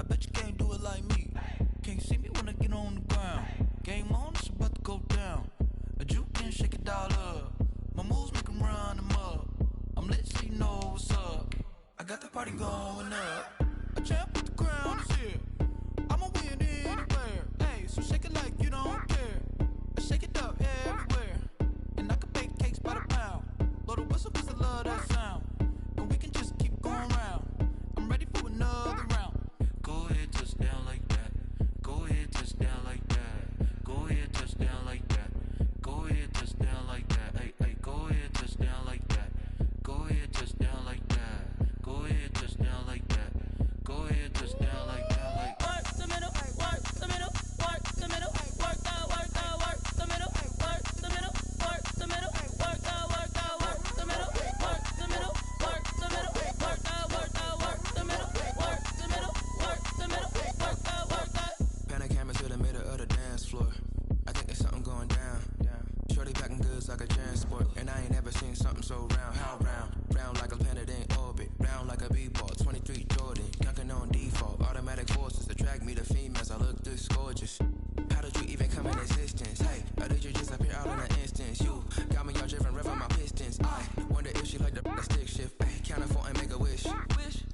bet you can't do it like me. Can't see me when I get on the ground. Game on, it's about to go down. A juke and shake it all up. My moves make them run them up. I'm lit so you know what's up. I got the party going up. A champ with the crown is here. I'ma win anywhere. Hey, so shake it like you don't care. I shake it up everywhere. And I can bake cakes by the pound. Blow the whistle cause I love that sound. And we can just keep going round. I'm ready for another round. Go ahead, touch down like that. Go ahead, touch down like that. Go ahead, touch down like that. Go ahead, touch down like that. Hey, hey, go ahead, touch down like that. Go ahead, touch down like that. Go ahead, touch down like that. Go ahead, touch down like that. Like work the middle, work the middle, work the middle, work the middle, work the middle, work the middle, work the middle, work the middle, work the middle, work the middle, work the middle, work the middle, work the. Pan a camera to the middle of the dance floor. I think there's something going down. Shorty packing goods like a transport, and I ain't never seen something so round. How round? Round like a planet in orbit, round like a b-ball. 23 Jordan, dunking on default. Automatic forces attract me to females. I look this gorgeous. How did you even come in existence? Hey, or did you just appear out in an instance? You got me all driven, revving my pistons. I wonder if she like the stick shift. Ay, count a 4 and make a wish.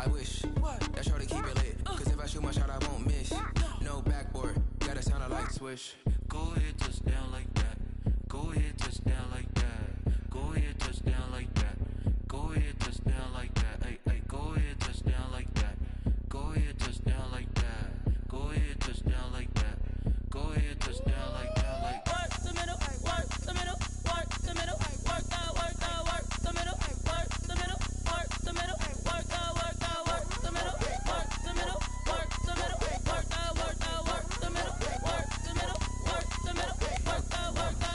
I wish that shorty keep it lit. Cause if I shoot my shot, I won't miss. No backboard, gotta sound a light switch. Go ahead, touch down like that. Go ahead, touch down like that. Go ahead, touch down like that. Go ahead, touch down like that. Hey, hey, go ahead, touch down like that. Go ahead, touch down like that. Go ahead, touch down like that. Go ahead, touch down like that. Like work the middle, work the middle, work the middle, work the middle, work the middle, work the middle, work the middle, work the middle, work the middle, work the middle, work the middle, work the middle, work the middle, work the.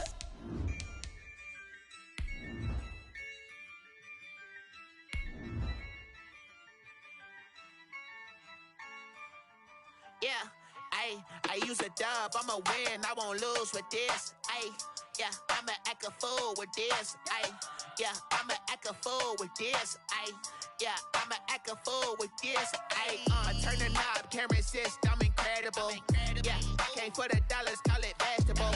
Yeah, I use a dub, I'ma win, I won't lose with this. Yeah, I'ma act a fool with this. Yeah, I'ma act a fool with this. Yeah, I'ma act a fool with this. Turn the knob, can't resist, I'm incredible. Yeah, came for the dollars, call it vegetable.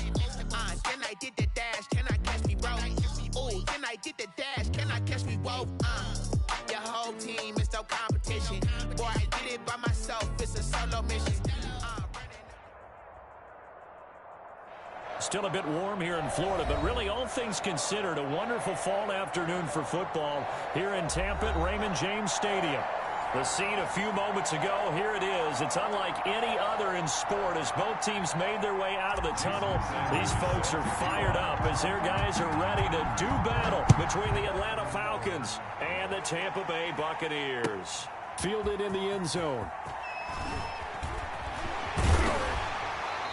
Then I did the dash, can I catch me, bro? Ooh, then I did the dash, can I catch me, whoa? Your whole team is no competition. Boy, I did it by myself, it's a solo mission. Still a bit warm here in Florida, but really all things considered, a wonderful fall afternoon for football here in Tampa at Raymond James Stadium. The scene a few moments ago, here it is. It's unlike any other in sport as both teams made their way out of the tunnel. These folks are fired up as their guys are ready to do battle between the Atlanta Falcons and the Tampa Bay Buccaneers. Fielded in the end zone.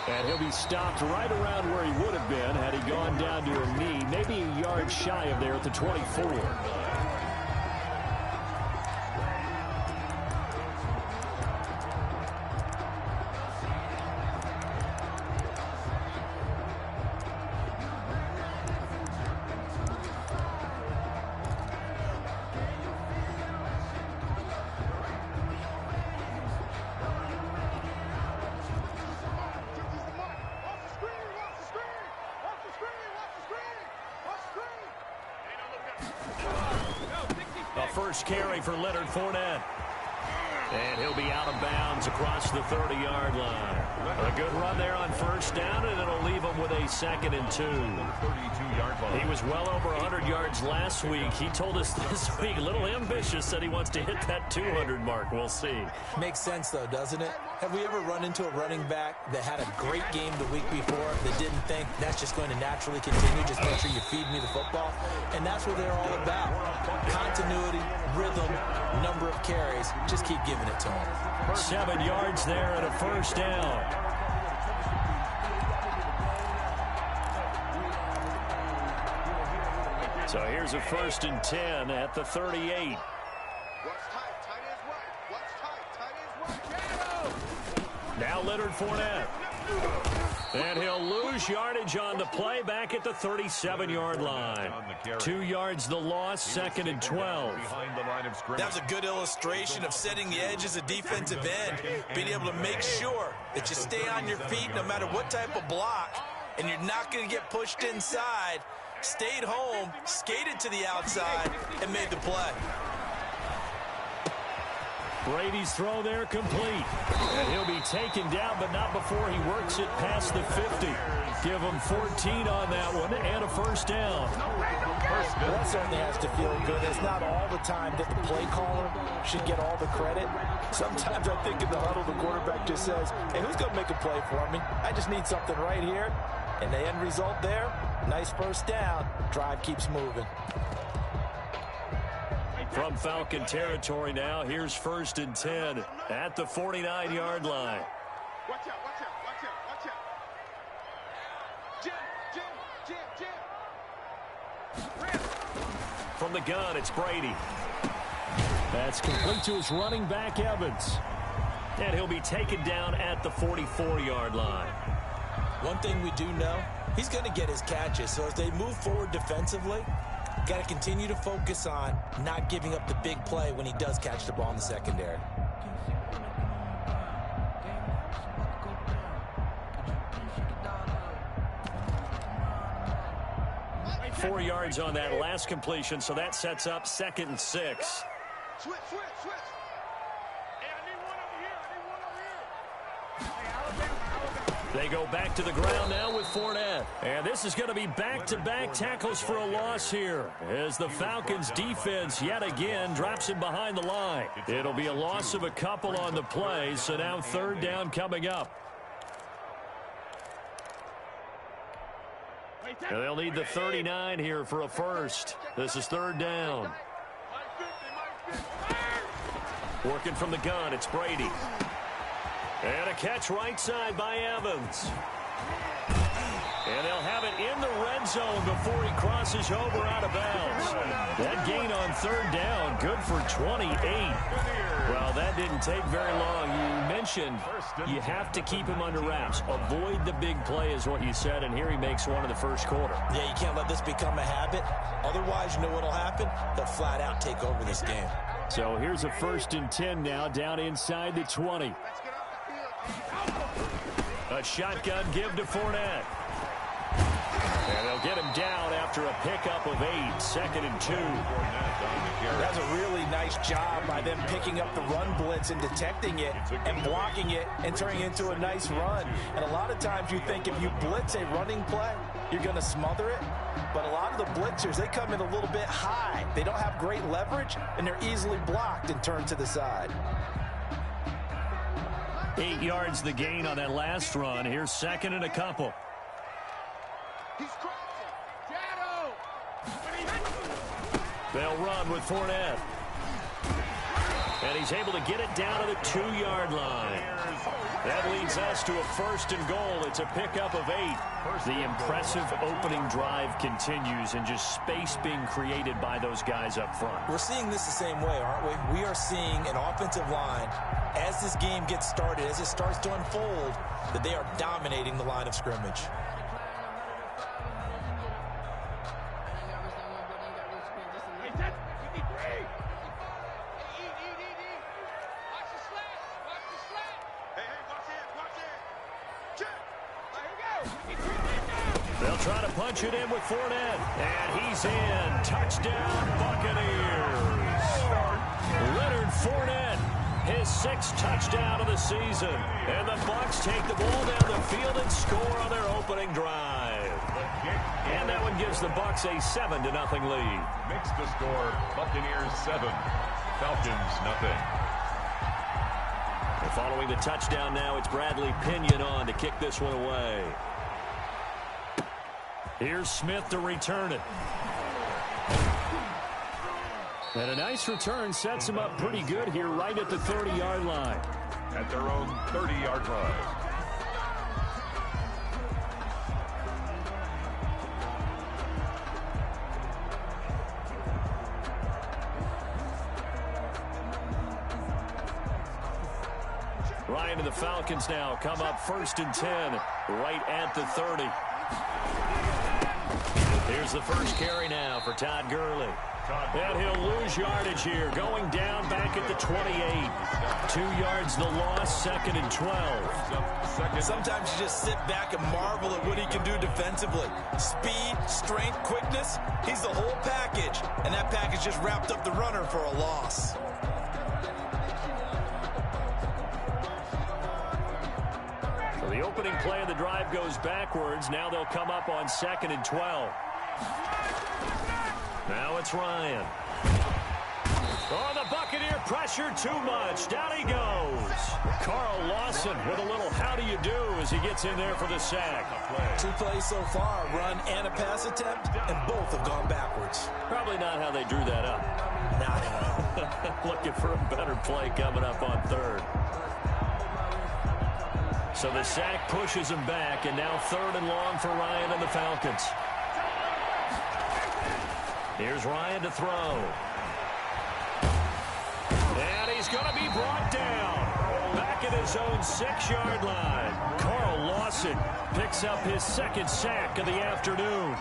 And he'll be stopped right around where he would have been had he gone down to a knee, maybe a yard shy of there at the 24. First carry for Leonard Fournette. And he'll be out of bounds across the 30-yard line. A good run there on first down, and it'll leave him with a 2nd and 2. He was well over 100 yards last week. He told us this week, a little ambitious, that he wants to hit that 200 mark. We'll see. Makes sense, though, doesn't it? Have we ever run into a running back that had a great game the week before that didn't think that's just going to naturally continue? Just make sure you feed me the football. And that's what they're all about. Continuity, rhythm, number of carries. Just keep giving it to him. 7 yards there and a first down. So here's a 1st and 10 at the 38. Now Leonard Fournette. And he'll lose lose yardage on the play back at the 37-yard line. 2 yards the loss, 2nd and 12. That was a good illustration of setting the edge as a defensive end, being able to make sure that you stay on your feet no matter what type of block, and you're not going to get pushed inside. Stayed home, skated to the outside, and made the play. Brady's throw there complete. And he'll be taken down, but not before he works it past the 50. Give him 14 on that one and a first down. Well, that certainly has to feel good. It's not all the time that the play caller should get all the credit. Sometimes I think in the huddle, the quarterback just says, hey, who's going to make a play for me? I just need something right here. And the end result there, nice first down. Drive keeps moving. From Falcon territory now, here's 1st and 10 at the 49-yard line. Watch out, watch out, watch out, watch out. Jim. From the gun, it's Brady. That's complete to his running back, Evans. And he'll be taken down at the 44-yard line. One thing we do know, he's going to get his catches. So as they move forward defensively, got to continue to focus on not giving up the big play when he does catch the ball in the secondary. 4 yards on that last completion, so that sets up 2nd and 6. Switch. Hey, I need one over here. They go back to the ground now with Fournette. And this is going to be back-to-back tackles for a loss here as the Falcons defense yet again drops him behind the line. It'll be a loss of a couple on the play, so now 3rd down coming up. And they'll need the 39 here for a first. This is 3rd down. Working from the gun, it's Brady. And a catch right side by Evans. And they'll have it in the red zone before he crosses over out of bounds. That gain on 3rd down, good for 28. Well, that didn't take very long. You mentioned you have to keep him under wraps. Avoid the big play is what you said, and here he makes one in the first quarter. Yeah, you can't let this become a habit. Otherwise, you know what will happen? They'll flat out take over this game. So here's a 1st and 10 now, down inside the 20. A shotgun give to Fournette. And they'll get him down after a pickup of 8, 2nd and 2. That's a really nice job by them picking up the run blitz and detecting it and blocking it and turning it into a nice run. And a lot of times you think if you blitz a running play, you're going to smother it. But a lot of the blitzers, they come in a little bit high. They don't have great leverage, and they're easily blocked and turned to the side. 8 yards the gain on that last run. Here's 2nd and a couple. He's crossing. Shadow. They'll run with Fournette. And he's able to get it down to the 2-yard line. That leads us to a 1st and goal. It's a pickup of 8. The impressive opening drive continues, and just space being created by those guys up front. We're seeing this the same way, aren't we? We are seeing an offensive line, as this game gets started, as it starts to unfold, that they are dominating the line of scrimmage. They'll try to punch it in with Fournette. And he's in. Touchdown, Buccaneers. Leonard Fournette, his 6th touchdown of the season. And the Bucs take the ball down the field and score on their opening drive. And that one gives the Bucs a 7-0 lead. Makes the score Buccaneers 7, Falcons 0. And following the touchdown now, it's Bradley Pinion on to kick this one away. Here's Smith to return it. And a nice return sets him up pretty good here right at the 30-yard line. At their own 30-yard line. Ryan and the Falcons now come up 1st and 10 right at the 30. Here's the first carry now for Todd Gurley. And he'll lose yardage here, going down back at the 28. 2 yards the loss, 2nd and 12. Sometimes you just sit back and marvel at what he can do defensively. Speed, strength, quickness, he's the whole package. And that package just wrapped up the runner for a loss. So the opening play of the drive goes backwards. Now they'll come up on 2nd and 12. Now it's Ryan. Oh, the Buccaneer pressure too much. Down he goes. Carl Lawson with a little how do you do as he gets in there for the sack. 2 plays so far, a run and a pass attempt, and both have gone backwards. Probably not how they drew that up. Not at all. Looking for a better play coming up on 3rd. So the sack pushes him back, and now 3rd and long for Ryan and the Falcons. Here's Ryan to throw. And he's going to be brought down. Back at his own 6-yard line. Carl Lawson picks up his 2nd sack of the afternoon.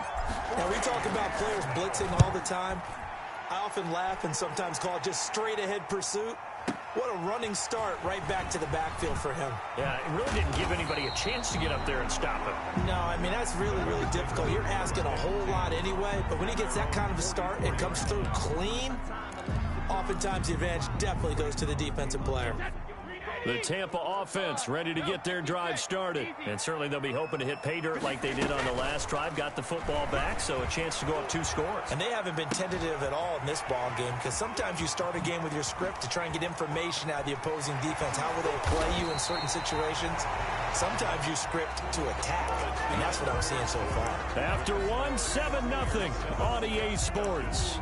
Now, we talk about players blitzing all the time. I often laugh and sometimes call it just straight-ahead pursuit. What a running start right back to the backfield for him. Yeah, it really didn't give anybody a chance to get up there and stop him. No, I mean, that's really, really difficult. You're asking a whole lot anyway, but when he gets that kind of a start and comes through clean, oftentimes the advantage definitely goes to the defensive player. The Tampa offense ready to get their drive started. And certainly they'll be hoping to hit pay dirt like they did on the last drive. Got the football back, so a chance to go up 2 scores. And they haven't been tentative at all in this ball game because sometimes you start a game with your script to try and get information out of the opposing defense. How will they play you in certain situations? Sometimes you script to attack, and that's what I'm seeing so far. After 1, 7-0 on EA Sports.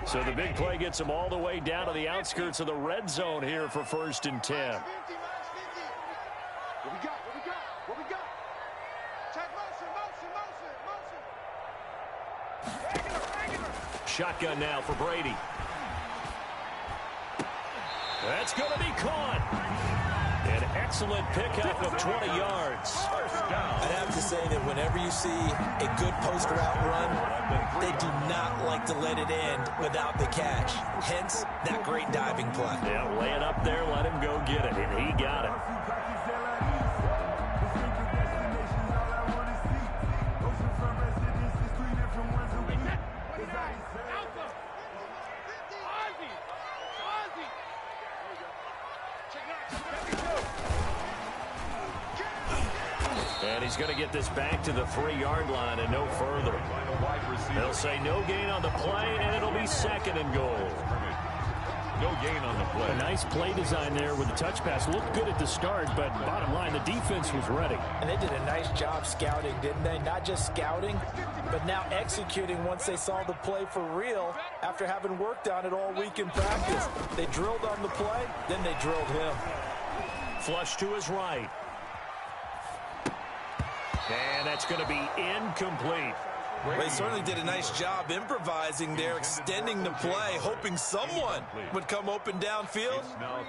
So the big play gets them all the way down to the outskirts of the red zone here for 1st and 10. What we got? Check motion. Shotgun now for Brady. That's going to be caught. An excellent pickup of 20 yards. I'd have to say that whenever you see a good post route run, they do not like to let it end without the catch. Hence, that great diving play. Yeah, lay it up there, let him go get it, and he got it. And he's going to get this back to the 3-yard line and no further. They'll say no gain on the play, and it'll be 2nd and goal. No gain on the play. A nice play design there with the touch pass. Looked good at the start, but bottom line, the defense was ready. And they did a nice job scouting, didn't they? Not just scouting, but now executing once they saw the play for real after having worked on it all week in practice. They drilled on the play, then they drilled him. Flush to his right. And that's going to be incomplete. They certainly did a nice job improvising there, extending the play, hoping someone would come open downfield,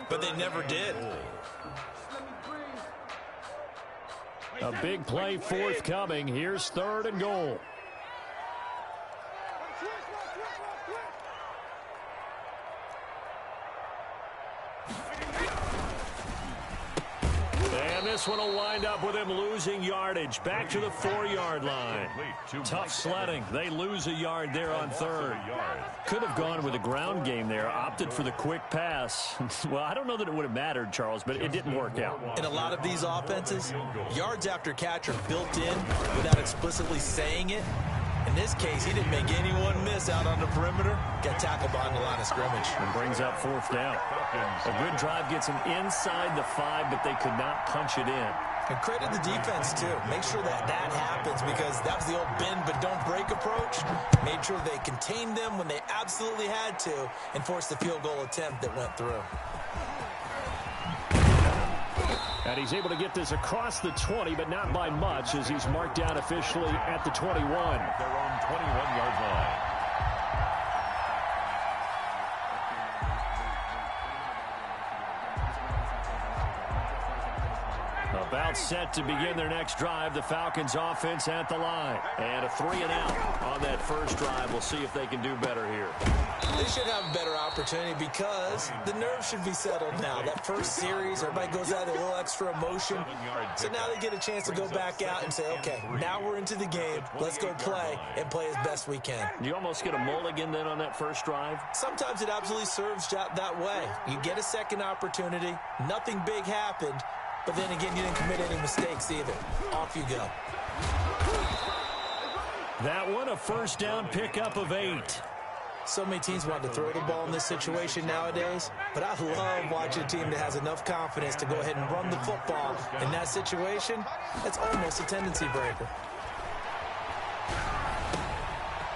but they never did. A big play forthcoming. Here's 3rd and goal. And this one will wind up with him losing yardage. Back to the 4-yard line. Tough sledding. They lose a yard there on 3rd. Could have gone with a ground game there. Opted for the quick pass. Well, I don't know that it would have mattered, Charles, but it didn't work out. In a lot of these offenses, yards after catch are built in without explicitly saying it. In this case, he didn't make anyone miss out on the perimeter. Got tackled behind the line of scrimmage. And brings up 4th down. A good drive gets him inside the 5, but they could not punch it in. And credit the defense, too. Make sure that that happens because that was the old bend but don't break approach. Made sure they contained them when they absolutely had to and forced the field goal attempt that went through. And he's able to get this across the 20, but not by much as he's marked down officially at the 21. Their own 21-yard line. About set to begin their next drive. The Falcons offense at the line. And a 3-and-out on that first drive. We'll see if they can do better here. They should have a better opportunity because the nerves should be settled now. That first series, everybody goes out with a little extra emotion. So now they get a chance to go back out and say, okay, now we're into the game. Let's go play and play as best we can. You almost get a mulligan then on that first drive? Sometimes it absolutely serves that way. You get a second opportunity. Nothing big happened. But then again, you didn't commit any mistakes either. Off you go. That one, a first down pickup of 8. So many teams want to throw the ball in this situation nowadays, but I love watching a team that has enough confidence to go ahead and run the football. In that situation, that's almost a tendency breaker.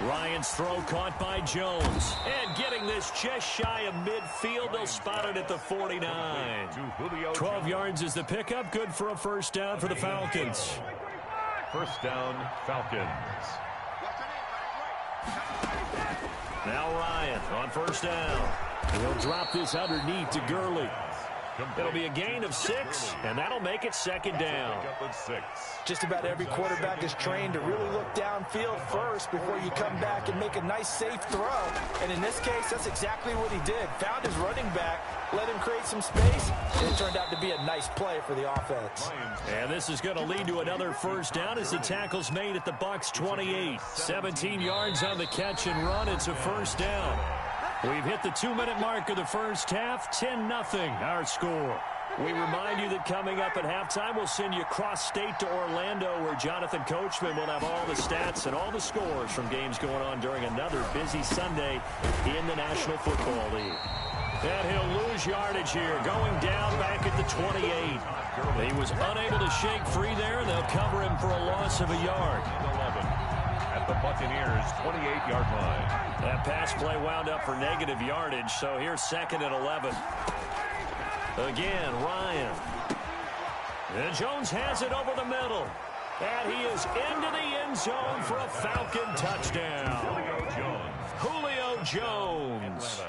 Ryan's throw caught by Jones. And getting this just shy of midfield. They'll spot it at the 49. 12 yards is the pickup. Good for a first down for the Falcons. First down, Falcons. Now Ryan on first down. He'll drop this underneath to Gurley. It'll be a gain of 6, and that'll make it second down. Just about every quarterback is trained to really look downfield first before you come back and make a nice, safe throw. And in this case, that's exactly what he did. Found his running back, let him create some space, and it turned out to be a nice play for the offense. And this is going to lead to another first down as the tackle's made at the Bucs 28. 17 yards on the catch and run. It's a first down. We've hit the 2-minute mark of the first half. 10-0 our score. We remind you that coming up at halftime, we'll send you cross-state to Orlando, where Jonathan Coachman will have all the stats and all the scores from games going on during another busy Sunday in the National Football League. And he'll lose yardage here, going down back at the 28. He was unable to shake free there, and they'll cover him for a loss of a yard. At the Buccaneers' 28-yard line. That pass play wound up for negative yardage, so here's second and 11. Again, Ryan. And Jones has it over the middle. And he is into the end zone for a Falcon touchdown. Julio Jones.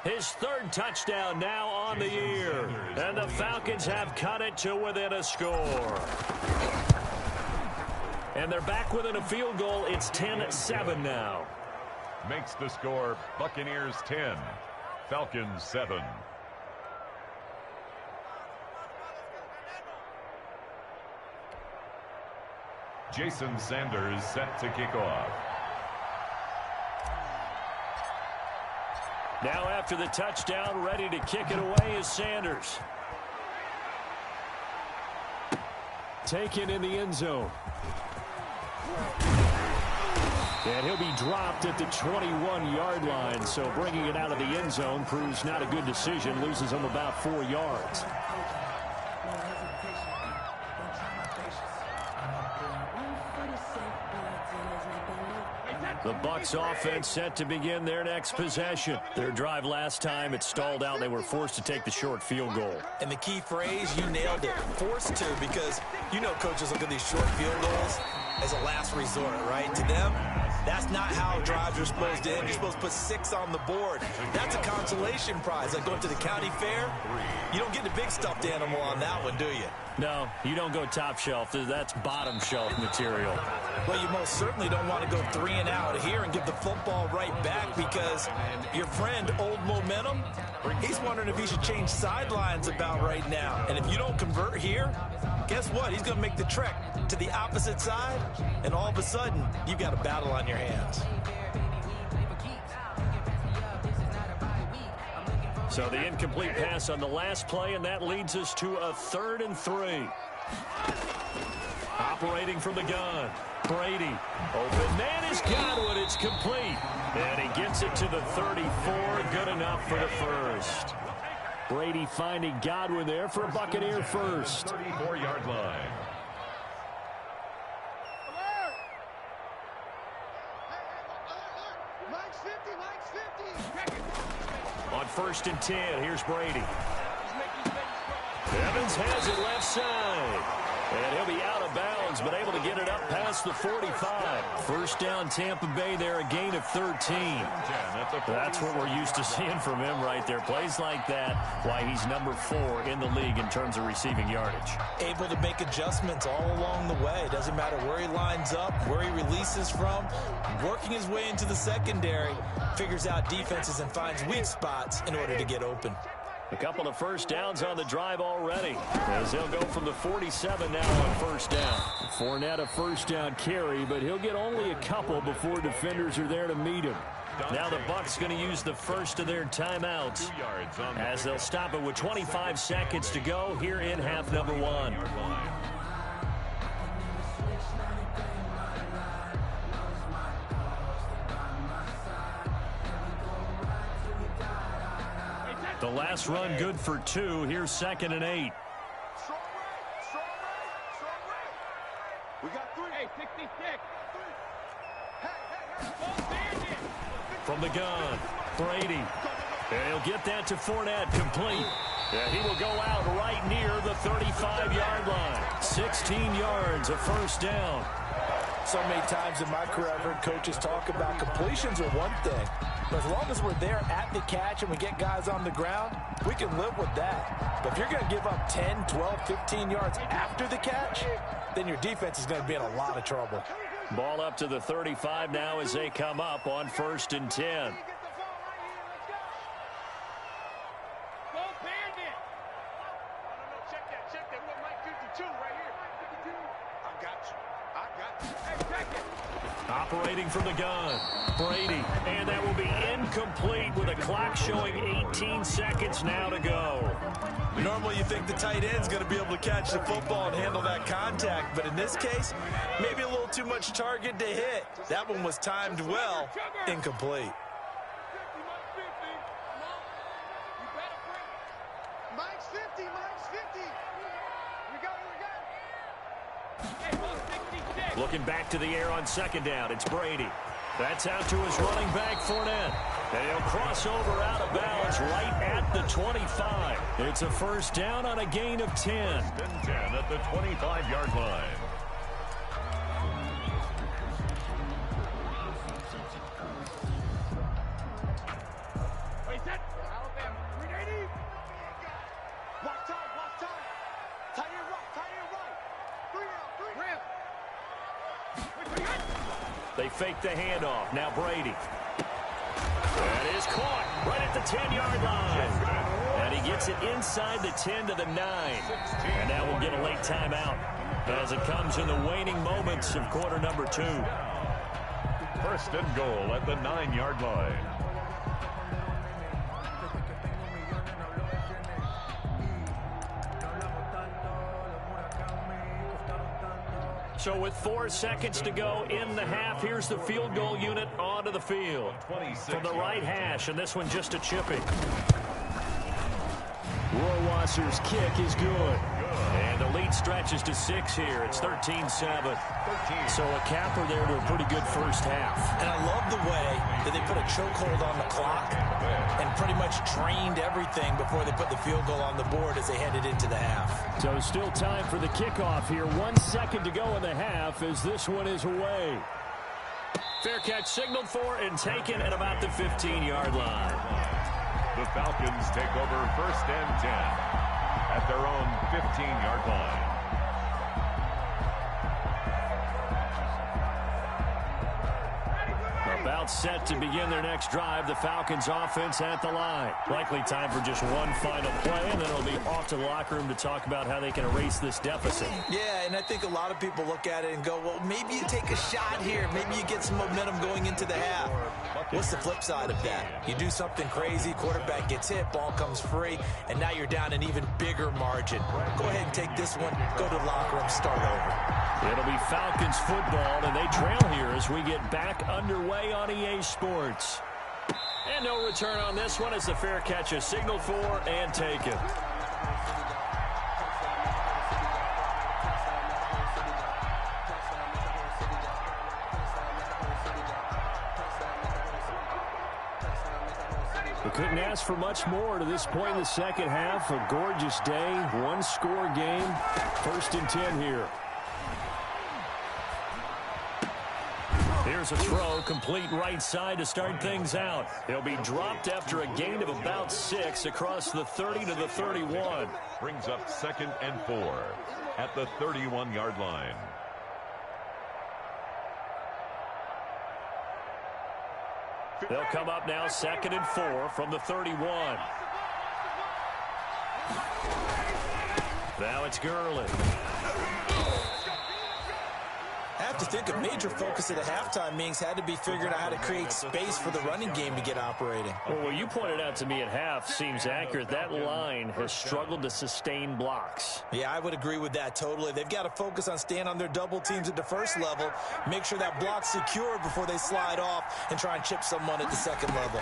His third touchdown now on the year. And the Falcons have cut it to within a score. And they're back within a field goal. It's 10-7 now. Makes the score Buccaneers 10, Falcons 7. Jason Sanders set to kick off. Now after the touchdown, ready to kick it away is Sanders. Taken in the end zone. And he'll be dropped at the 21-yard line, so bringing it out of the end zone proves not a good decision, loses him about 4 yards. The Bucs offense set to begin their next possession. Their drive last time, it stalled out. They were forced to take the short field goal. And the key phrase, you nailed it, forced to, because you know coaches look at these short field goals as a last resort, right? To them, that's not how drives are supposed to end. You're supposed to put 6 on the board. That's a consolation prize. Like going to the county fair, you don't get the big stuffed animal on that one, do you? No, you don't go top shelf. That's bottom shelf material. Well, you most certainly don't want to go 3 and out here and give the football right back, because your friend, Old Momentum, he's wondering if he should change sidelines about right now. And if you don't convert here, guess what? He's going to make the trek to the opposite side, and all of a sudden, you've got a battle on your hands. So the incomplete pass on the last play, and that leads us to a 3rd and 3. Operating from the gun, Brady. Open man is Godwin. It's complete. And he gets it to the 34. Good enough for the first. Brady finding Godwin there for a Buccaneer first. 34-yard line. On 1st and 10, here's Brady. Evans has it left side. And he'll be out of bounds, but able to get it up past past the 45. First down, Tampa Bay there, a gain of 13. That's what we're used to seeing from him right there. Plays like that, why he's number 4 in the league in terms of receiving yardage. Able to make adjustments all along the way. Doesn't matter where he lines up, where he releases from. Working his way into the secondary, figures out defenses and finds weak spots in order to get open. A couple of first downs on the drive already, as they'll go from the 47 now on first down. Fournette a first down carry, but he'll get only a couple before defenders are there to meet him. Now the Bucs going to use the first of their timeouts as they'll stop it with 25 seconds to go here in half number 1. The last run good for 2. Here's 2nd and 8. We got 3. Hey, 66. From the gun, Brady. And he'll get that to Fournette, complete. And he will go out right near the 35-yard line. 16 yards, a first down. So many times in my career, I've heard coaches talk about completions are one thing. But as long as we're there at the catch and we get guys on the ground, we can live with that. But if you're going to give up 10, 12, 15 yards after the catch, then your defense is going to be in a lot of trouble. Ball up to the 35 now as they come up on 1st and 10. Operating from the gun, Brady, and that will be incomplete with a clock showing 18 seconds now to go. Normally you think the tight end's going to be able to catch the football and handle that contact, but in this case, maybe a little too much target to hit. That one was timed well, incomplete. Mike's 50, Mike's 50. We got it. Looking back to the air on 2nd down, it's Brady. That's out to his running back, Fournette. And he'll cross over out of bounds right at the 25. It's a first down on a gain of 10. 10 at the 25-yard line. They fake the handoff. Now Brady. That is caught right at the 10-yard line. And he gets it inside the 10 to the 9. And now we'll get a late timeout as it comes in the waning moments of quarter number 2. 1st and goal at the 9-yard line. So with 4 seconds to go in the half, here's the field goal unit onto the field. From the right hash, and this one just a chipping. Rohrwasser's kick is good. And the lead stretches to 6 here. It's 13-7. So a capper there to a pretty good first half. And I love the way that they put a chokehold on the clock and pretty much drained everything before they put the field goal on the board as they headed into the half. So still time for the kickoff here. 1 second to go in the half as this one is away. Fair catch signaled for and taken at about the 15-yard line. The Falcons take over 1st and 10 at their own 15-yard line. About set to begin their next drive. The Falcons offense at the line. Likely time for just one final play, and then it'll be off to the locker room to talk about how they can erase this deficit. Yeah, and I think a lot of people look at it and go, well, maybe you take a shot here. Maybe you get some momentum going into the half. What's the flip side of that? You do something crazy, quarterback gets hit, ball comes free, and now you're down an even bigger margin. Go ahead and take this one, go to the locker room, start over. It'll be Falcons football, and they trail here as we get back underway on EA Sports. And no return on this one as the fair catch is signaled for and taken. We couldn't ask for much more to this point in the second half. A gorgeous day, one-score game. 1st and 10 here. Here's a throw, complete right side to start things out. He'll be dropped after a gain of about 6 across the 30 to the 31. Brings up 2nd and 4 at the 31-yard line. They'll come up now 2nd and 4 from the 31. Now it's Gurley. I have to think a major focus at the halftime meetings had to be figuring out how to create space for the running game to get operating. Well, what you pointed out to me at half seems accurate. That line has struggled to sustain blocks. Yeah, I would agree with that totally. They've got to focus on staying on their double teams at the first level, make sure that block's secure before they slide off and try and chip someone at the second level.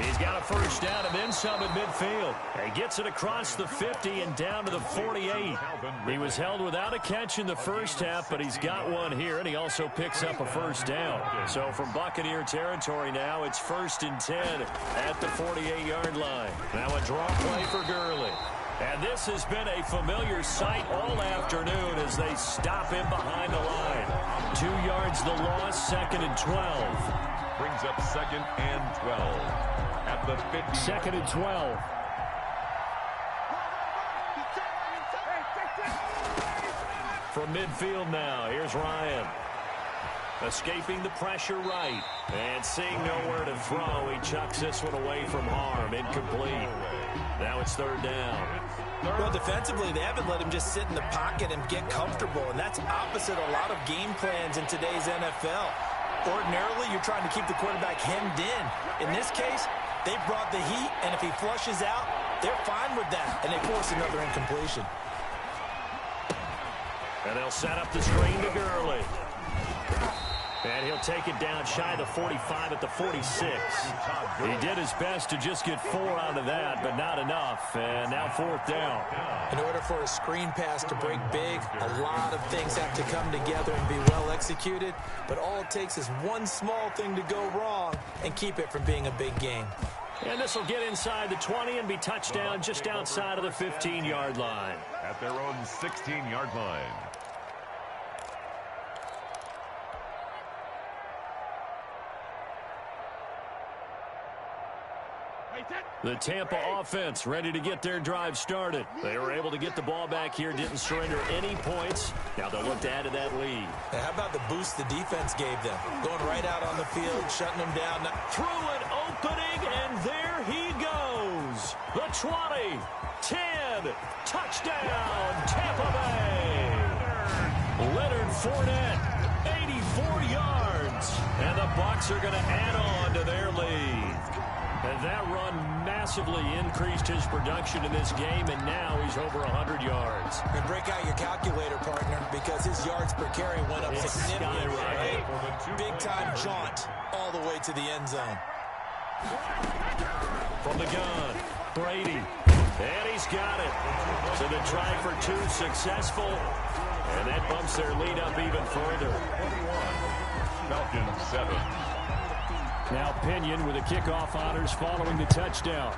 He's got a first down and then some at midfield. He gets it across the 50 and down to the 48. He was held without a catch in the first half, but he's got one here, and he also picks up a first down. So from Buccaneer territory now, it's 1st and 10 at the 48-yard line. Now a draw play for Gurley. And this has been a familiar sight all afternoon as they stop him behind the line. 2 yards the loss, 2nd and 12. Brings up 2nd and 12. At the 50. 2nd and 12. From midfield now, here's Ryan. Escaping the pressure right. And seeing nowhere to throw, he chucks this one away from harm. Incomplete. Now it's 3rd down. Well, defensively, they haven't let him just sit in the pocket and get comfortable, and that's opposite a lot of game plans in today's NFL. Ordinarily, you're trying to keep the quarterback hemmed in. In this case, they brought the heat, and if he flushes out, they're fine with that, and they force another incompletion. And they'll set up the screen to Gurley. And he'll take it down shy of the 45 at the 46. He did his best to just get 4 out of that, but not enough. And now 4th down. In order for a screen pass to break big, a lot of things have to come together and be well executed. But all it takes is one small thing to go wrong and keep it from being a big game. And this will get inside the 20 and be touchdown just outside of the 15-yard line. At their own 16-yard line. The Tampa offense ready to get their drive started. They were able to get the ball back here, didn't surrender any points. Now they'll look to add to that lead. Now, how about the boost the defense gave them? Going right out on the field, shutting them down. Through an opening, and there he goes. The 20, 10, touchdown, Tampa Bay. Leonard Fournette, 84 yards. And the Bucs are going to add on to their lead. And that run massively increased his production in this game, and now he's over 100 yards. And break out your calculator, partner, because his yards per carry went up significantly, right? Big-time jaunt all the way to the end zone. From the gun, Brady. And he's got it. So the try for 2 successful, and that bumps their lead up even further. Falcons 7. Now Pinion with the kickoff honors following the touchdown.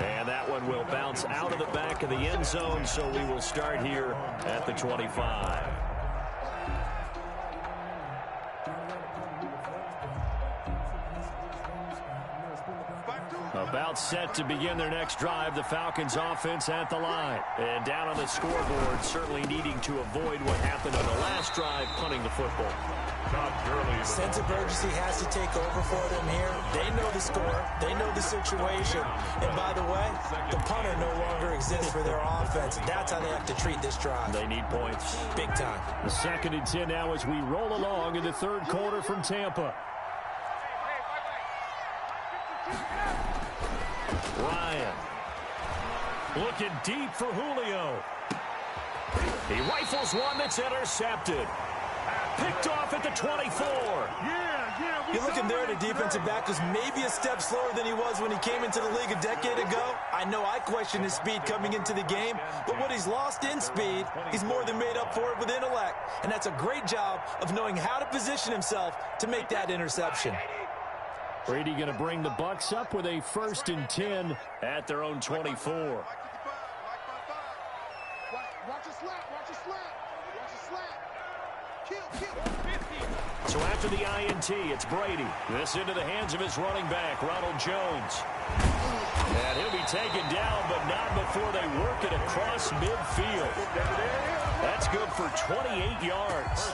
And that one will bounce out of the back of the end zone, so we will start here at the 25. About set to begin their next drive, the Falcons offense at the line. And down on the scoreboard, certainly needing to avoid what happened on the last drive, punting the football. Sense of urgency has to take over for them here. They know the score. They know the situation. And by the way, the punter no longer exists for their offense. That's how they have to treat this drive. They need points. Big time. The 2nd and 10 now as we roll along in the 3rd quarter from Tampa. Ryan. Looking deep for Julio. He rifles one that's intercepted. Picked off at the 24. You're looking there at a defensive back who's maybe a step slower than he was when he came into the league a decade ago. I know I questioned his speed coming into the game, but what he's lost in speed, he's more than made up for it with intellect. And that's a great job of knowing how to position himself to make that interception. Brady going to bring the Bucs up with a 1st and 10 at their own 24. Watch a slap. Watch a slap. Watch a slap. Kill. So after the INT, it's Brady. This into the hands of his running back, Ronald Jones. And he'll be taken down, but not before they work it across midfield. That's good for 28 yards.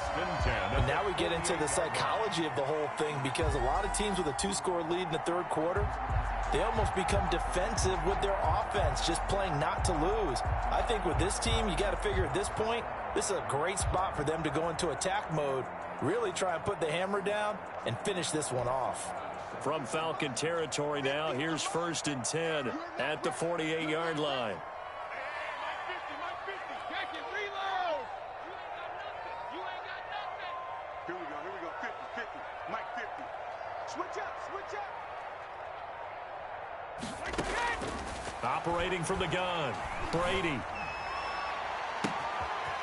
And now we get into the psychology of the whole thing, because a lot of teams with a 2-score lead in the third quarter, they almost become defensive with their offense, just playing not to lose. I think with this team, you got to figure at this point, this is a great spot for them to go into attack mode, really try and put the hammer down and finish this one off. From Falcon territory now, here's 1st and 10 at the 48-yard line. Here we go. 50. Mike 50. Switch up. Operating from the gun, Brady.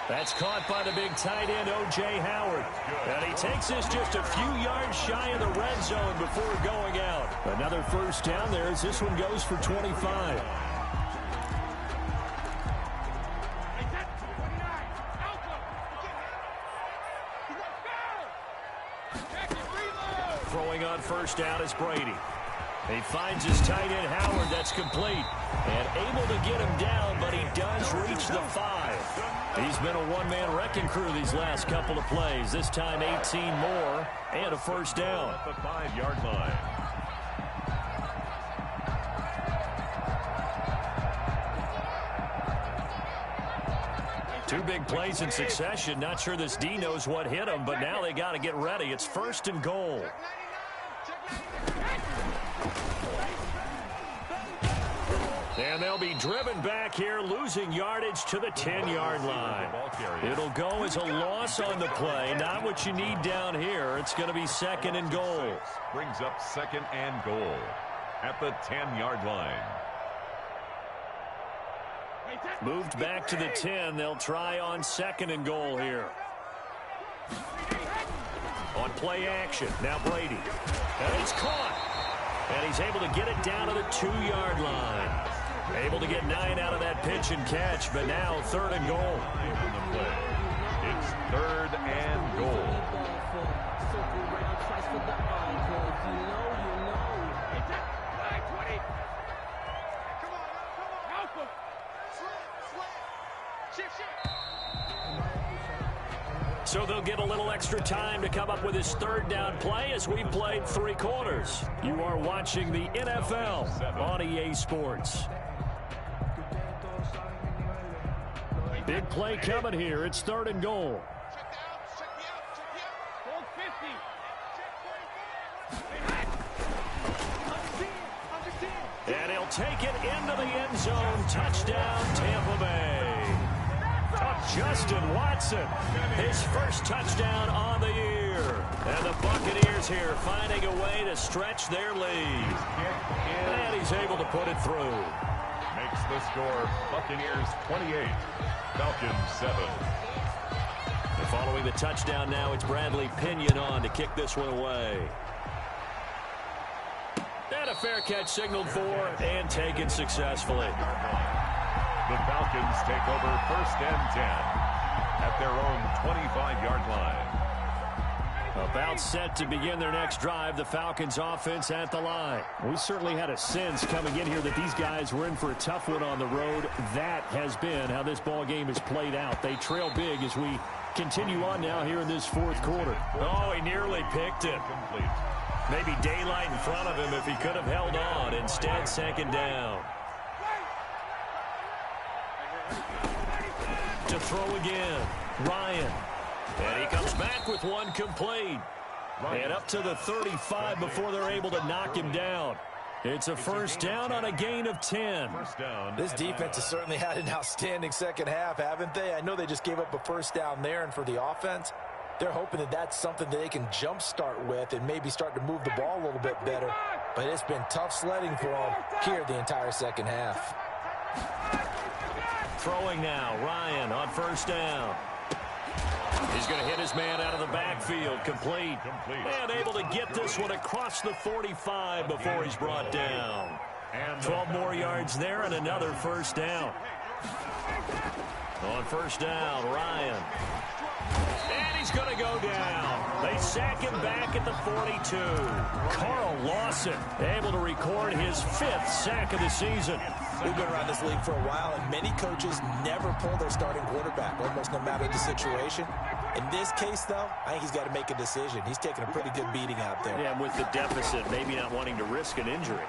That's caught by the big tight end, O.J. Howard. And he takes this just a few yards shy of the red zone before going out. Another first down there as this one goes for 25. Throwing on first down is Brady. He finds his tight end, Howard. That's complete. And able to get him down, but he does reach the 5. He's been a one-man wrecking crew these last couple of plays. This time 18 more and a first down. At the 5-yard line. Two big plays in succession. Not sure this D knows what hit him, but now they got to get ready. It's 1st and goal. And they'll be driven back here, losing yardage to the 10-yard line. It'll go as a loss on the play. Not what you need down here. It's going to be 2nd and goal. Brings up 2nd and goal at the 10-yard line. Moved back to the 10. They'll try on 2nd and goal here. On play action. Now Brady. And it's caught. And he's able to get it down to the 2-yard line. Able to get 9 out of that pitch and catch, but now 3rd and goal. It's 3rd and goal. So they'll get a little extra time to come up with his 3rd down play as we've played 3 quarters. You are watching the NFL on EA Sports. Big play coming here. It's 3rd and goal. And he'll take it into the end zone. Touchdown, Tampa Bay. Justin Watson, his first touchdown on the year. And the Buccaneers here finding a way to stretch their lead. And he's able to put it through. Makes the score Buccaneers 28, Falcons 7. And following the touchdown now, it's Bradley Pinion on to kick this one away. And a fair catch signaled for and taken successfully. The Falcons take over 1st and 10 at their own 25-yard line. About set to begin their next drive, the Falcons offense at the line. We certainly had a sense coming in here that these guys were in for a tough one on the road. That has been how this ball game has played out. They trail big as we continue on now here in this 4th quarter. Oh, he nearly picked it. Complete. Maybe daylight in front of him if he could have held on. Instead, 2nd down. To throw again, Ryan. And he comes back with one complete. And up to the 35 before they're able to knock him down. It's a first down on a gain of 10. This defense has certainly had an outstanding second half, haven't they? I know they just gave up a first down there, and for the offense, they're hoping that that's something that they can jumpstart with and maybe start to move the ball a little bit better. But it's been tough sledding for them here the entire second half. Throwing now, Ryan on first down. He's going to hit his man out of the backfield. Complete. And able to get this one across the 45 before he's brought down. 12 more yards there and another first down. On first down, Ryan. And he's going to go down. They sack him back at the 42. Carl Lawson able to record his 5th sack of the season. We've been around this league for a while, and many coaches never pull their starting quarterback, almost no matter the situation. In this case, though, I think he's got to make a decision. He's taking a pretty good beating out there. Yeah, with the deficit, maybe not wanting to risk an injury.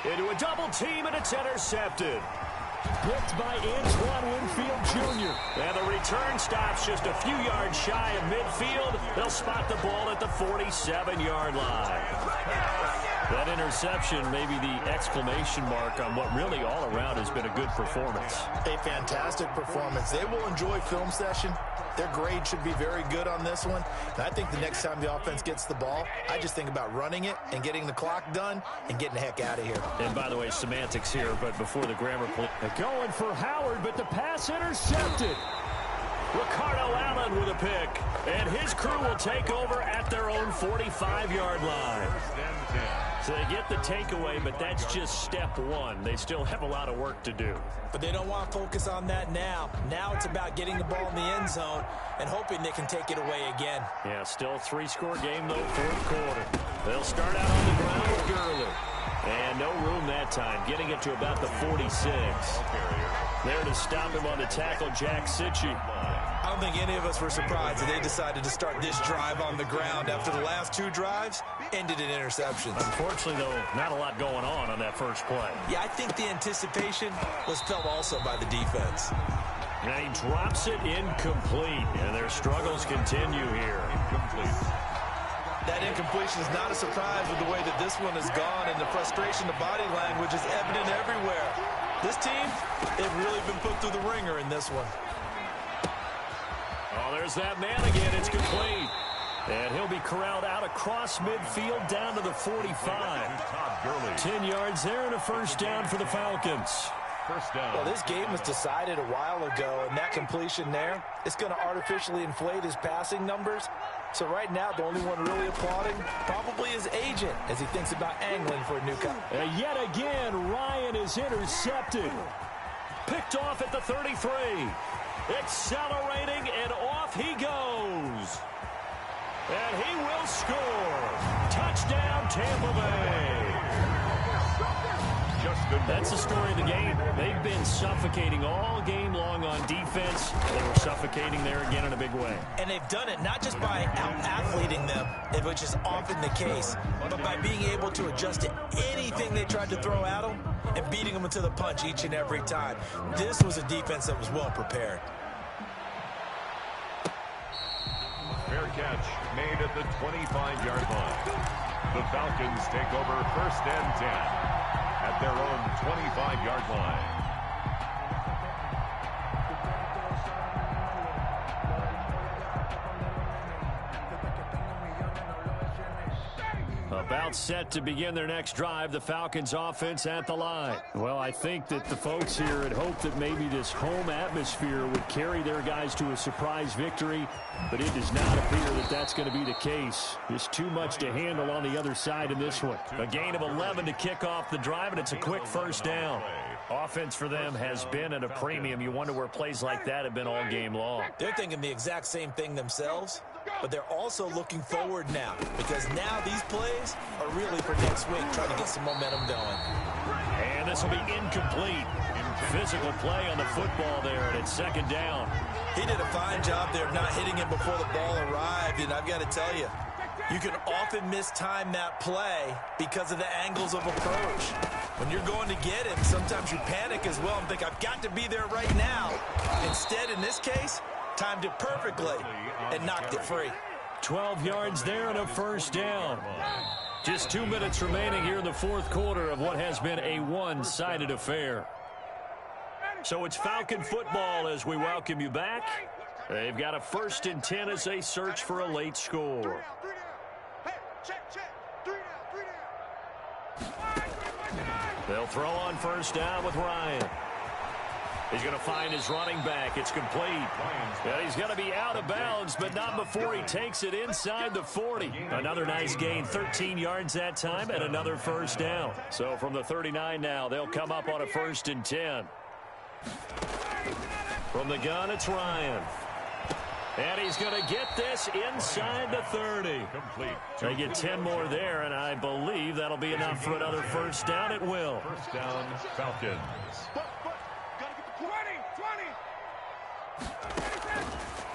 Into a double team, and it's intercepted. Blitzed by Antoine Winfield Jr. And the return stops just a few yards shy of midfield. They'll spot the ball at the 47-yard line. That interception may be the exclamation mark on what really all around has been a good performance. A fantastic performance. They will enjoy film session. Their grade should be very good on this one. And I think the next time the offense gets the ball, I just think about running it and getting the clock done and getting the heck out of here. And by the way, semantics here, but before the grammar play. Going for Howard, but the pass intercepted. Ricardo Allen with a pick. And his crew will take over at their own 45-yard line. So they get the takeaway, but that's just step one. They still have a lot of work to do. But they don't want to focus on that now. Now it's about getting the ball in the end zone and hoping they can take it away again. Yeah, still a 3-score game, though, 4th quarter. They'll start out on the ground with Gurley. And no room that time, getting it to about the 46. There to stop him on the tackle, Jack Sitchie. I don't think any of us were surprised that they decided to start this drive on the ground after the last 2 drives ended in interceptions. Unfortunately, though, not a lot going on that first play. Yeah, I think the anticipation was felt also by the defense. And he drops it incomplete, and their struggles continue here. That incompletion is not a surprise with the way that this one has gone, and the frustration, the body language is evident everywhere. This team, they've really been put through the ringer in this one. Oh, there's that man again. It's complete. And he'll be corralled out across midfield down to the 45. 10 yards there and a first down for the Falcons. First down. Well, this game was decided a while ago, and that completion there, it's going to artificially inflate his passing numbers. So right now, the only one really applauding probably his agent as he thinks about angling for a new cut. And yet again, Ryan is intercepted. Picked off at the 33. Accelerating, and off he goes. And he will score. Touchdown, Tampa Bay. That's the story of the game. They've been suffocating all game long on defense. They were suffocating there again in a big way. And they've done it not just by out-athleting them, which is often the case, but by being able to adjust to anything they tried to throw at them and beating them into the punch each and every time. This was a defense that was well prepared. Fair catch made at the 25-yard line. The Falcons take over first and 10 at their own 25-yard line. About set to begin their next drive, the Falcons offense at the line. Well, I think that the folks here had hoped that maybe this home atmosphere would carry their guys to a surprise victory, but it does not appear that that's going to be the case. There's too much to handle on the other side in this one. A gain of 11 to kick off the drive, and it's a quick first down. Offense for them has been at a premium. You wonder where plays like that have been all game long. They're thinking the exact same thing themselves, but they're also looking forward now because now these plays are really for next week, trying to get some momentum going. And this will be incomplete. Physical play on the football there, and it's second down. He did a fine job there of not hitting him before the ball arrived, and I've got to tell you, you can often mistime that play because of the angles of approach. When you're going to get him, sometimes you panic as well and think, I've got to be there right now. Instead, in this case, timed it perfectly and knocked it free. 12 yards there and a first down. Just 2 minutes remaining here in the fourth quarter of what has been a one-sided affair. So it's Falcon football as we welcome you back. They've got a 1st and 10 as they search for a late score. They'll throw on first down with Ryan. He's going to find his running back. It's complete. And he's going to be out of bounds, but not before he takes it inside the 40. Another nice gain, 13 yards that time, and another first down. So from the 39 now, they'll come up on a 1st and 10. From the gun, it's Ryan. And he's going to get this inside the 30. Complete. They get 10 more there, and I believe that'll be enough for another first down. It will. First down, Falcons.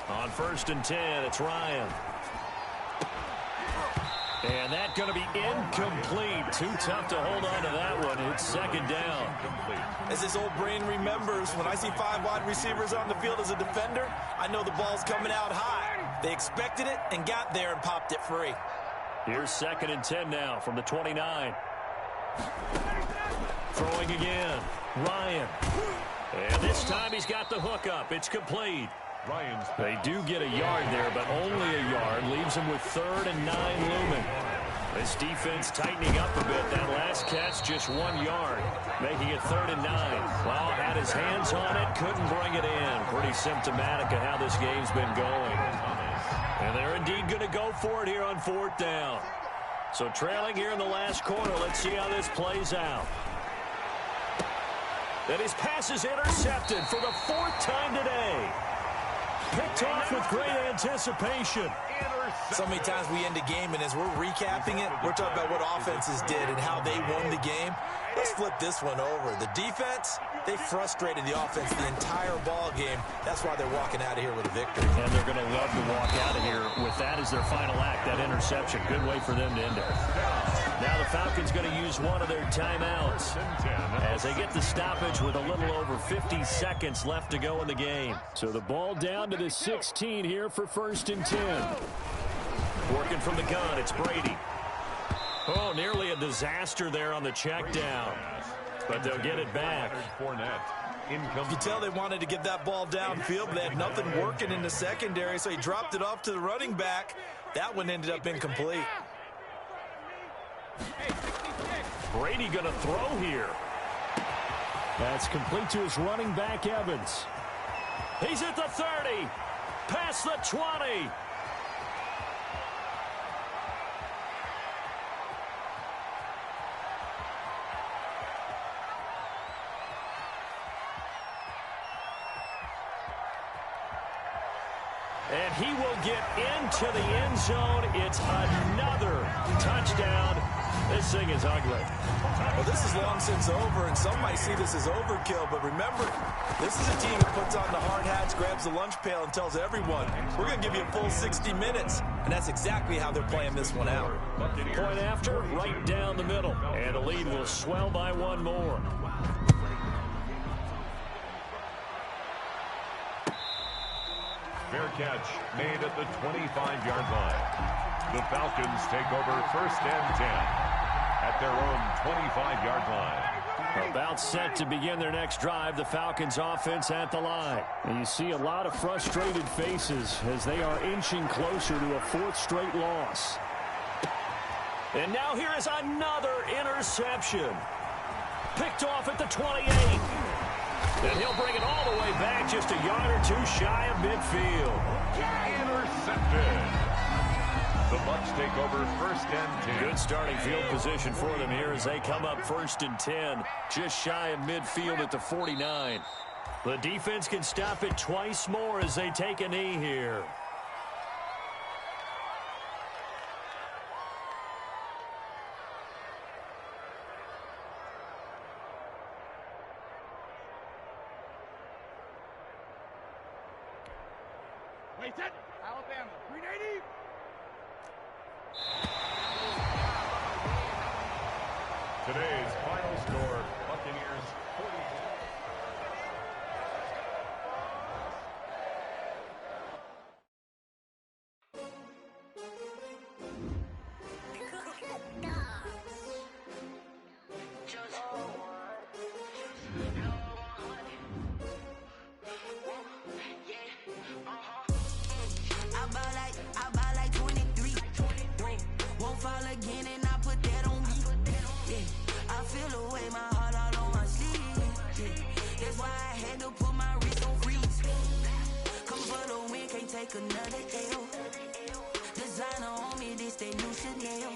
On 1st and 10, it's Ryan. And that's going to be incomplete. Too tough to hold on to that one. It's second down. As his old brain remembers, when I see 5 wide receivers on the field as a defender, I know the ball's coming out high. They expected it and got there and popped it free. Here's 2nd and 10 now from the 29. Throwing again. Ryan. And this time he's got the hook up. It's complete. They do get a yard there, but only a yard. Leaves them with 3rd and 9 looming. This defense tightening up a bit. That last catch, just 1 yard, making it 3rd and 9. Well, had his hands on it, couldn't bring it in. Pretty symptomatic of how this game's been going. And they're indeed going to go for it here on 4th down. So trailing here in the last quarter. Let's see how this plays out. And his pass is intercepted for the 4th time today. Picked off with great anticipation. So many times we end a game, and as we're recapping it, we're talking about what offenses did and how they won the game. Let's flip this one over. The defense, they frustrated the offense the entire ball game. That's why they're walking out of here with a victory. And they're going to love to walk out of here with that as their final act, that interception. Good way for them to end it. Now the Falcons going to use one of their timeouts as they get the stoppage with a little over 50 seconds left to go in the game. So the ball down to the 16 here for 1st and 10. Working from the gun, it's Brady. Oh, nearly a disaster there on the check down. But they'll get it back. You can tell they wanted to get that ball downfield, but they had nothing working in the secondary, so he dropped it off to the running back. That one ended up incomplete. Brady going to throw here. That's complete to his running back, Evans. He's at the 30. Past the 20. And he will get into the end zone. It's another touchdown. This thing is ugly. Well, this is long since over, and some might see this as overkill. But remember, this is a team that puts on the hard hats, grabs the lunch pail, and tells everyone, we're going to give you a full 60 minutes. And that's exactly how they're playing this one out. Point after, right down the middle. And the lead will swell by 1 more. Fair catch made at the 25-yard line. The Falcons take over 1st and 10 at their own 25-yard line. About set to begin their next drive, the Falcons offense at the line. And you see a lot of frustrated faces as they are inching closer to a 4th straight loss. And now here is another interception. Picked off at the 28. And he'll bring it all the way back, just a yard or 2 shy of midfield. Intercepted. The Bucs take over 1st and 10. Good starting field position for them here as they come up 1st and 10, just shy of midfield at the 49. The defense can stop it twice more as they take a knee here. Wait, set. Alabama, 380. Today's final score, Buccaneers 40. I buy like 23. Won't fall again and I put that on me. Yeah, I feel away my heart all on my sleeve. Yeah, that's why I had to put my wrist on freeze. Come for the win, can't take another L. Designer on me, this that new Chanel.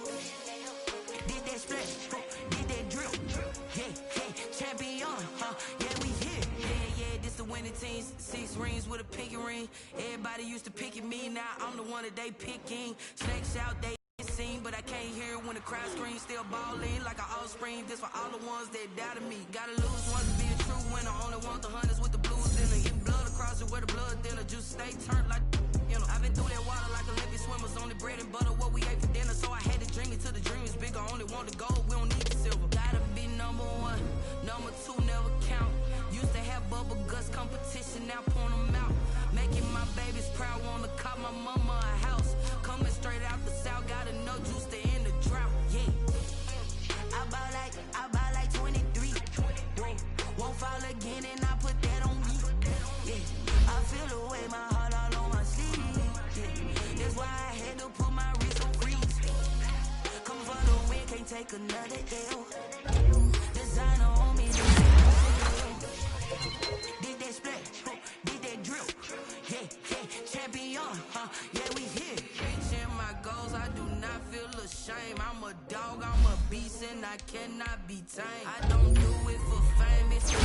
Did that splash, did that drip. Yeah, champion, yeah, we here. Yeah, many teams, 6 rings with a pinky ring. Everybody used to pick at me, now I'm the one that they picking. Snakes out, they seen, but I can't hear when the crowd screams. Still ballin' like an offspring. This for all the ones that doubted me. Gotta lose once to be a true winner. Only want the hunters with the blues dinner. Getting blood across it where the blood thinner. Just stay turned like, you know. I've been through that water like Olympic swimmers. Only bread and butter, what we ate for dinner. So I had to dream it till the dream is bigger. Only want the gold, we don't need the silver. Gotta be number 1, number 2 never count. Used to have bubble guts competition, now point them out. Making my babies proud, wanna call my mama a house. Coming straight out the south, got enough juice to end the drought. Yeah. I buy like 23. Won't fall again and I put that on me. Yeah. I feel the way, my heart all on my sleeve. Yeah. That's why I had to put my wrist on freeze. Come for the win, can't take another L. Designer on me, did that split, did that drill. Yeah, champion, yeah, we here. Reaching my goals, I do not feel ashamed. I'm a dog, I'm a beast, and I cannot be tamed. I don't do it for fame, it's for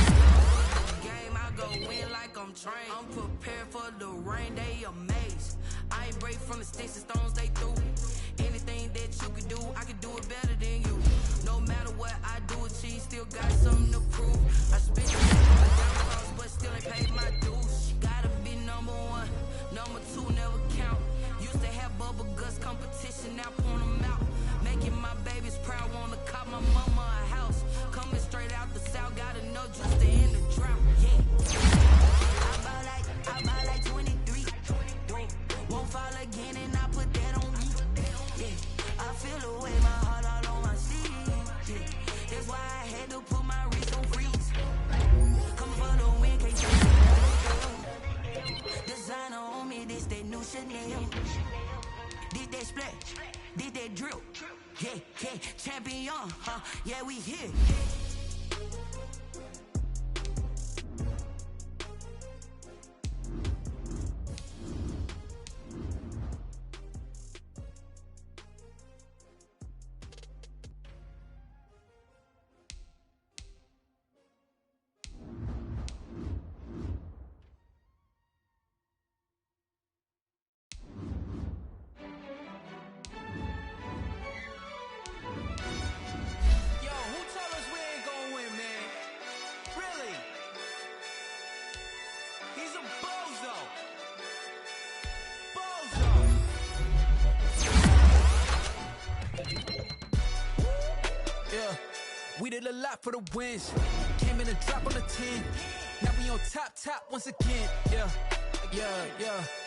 the game. I go in like I'm trained. I'm prepared for the rain, they amazed. I ain't break from the sticks and stones they threw. Anything that you can do, I can do it better than you. No matter what I do, achieve, still got something to prove. I spit it on the down cross, but still ain't paid my dues. Gotta be number 1, number 2 never count. Used to have bubble guts competition, now point them out. Making my babies proud, wanna call my mama a house. Coming straight out the south, got enough juice to end the drought. Yeah. I buy like 23. Won't fall again and I put that on me. Yeah. I feel the way, my heart all on my sleeve. Yeah. That's why I had to put my wrist on freeze. Come for the win, can't take it. Designer on me, this that new Chanel. Did that split, did that drill. Yeah, champion, yeah, we here. We did a lot for the wins. Came in a drop on the 10. Now we on top once again. Yeah.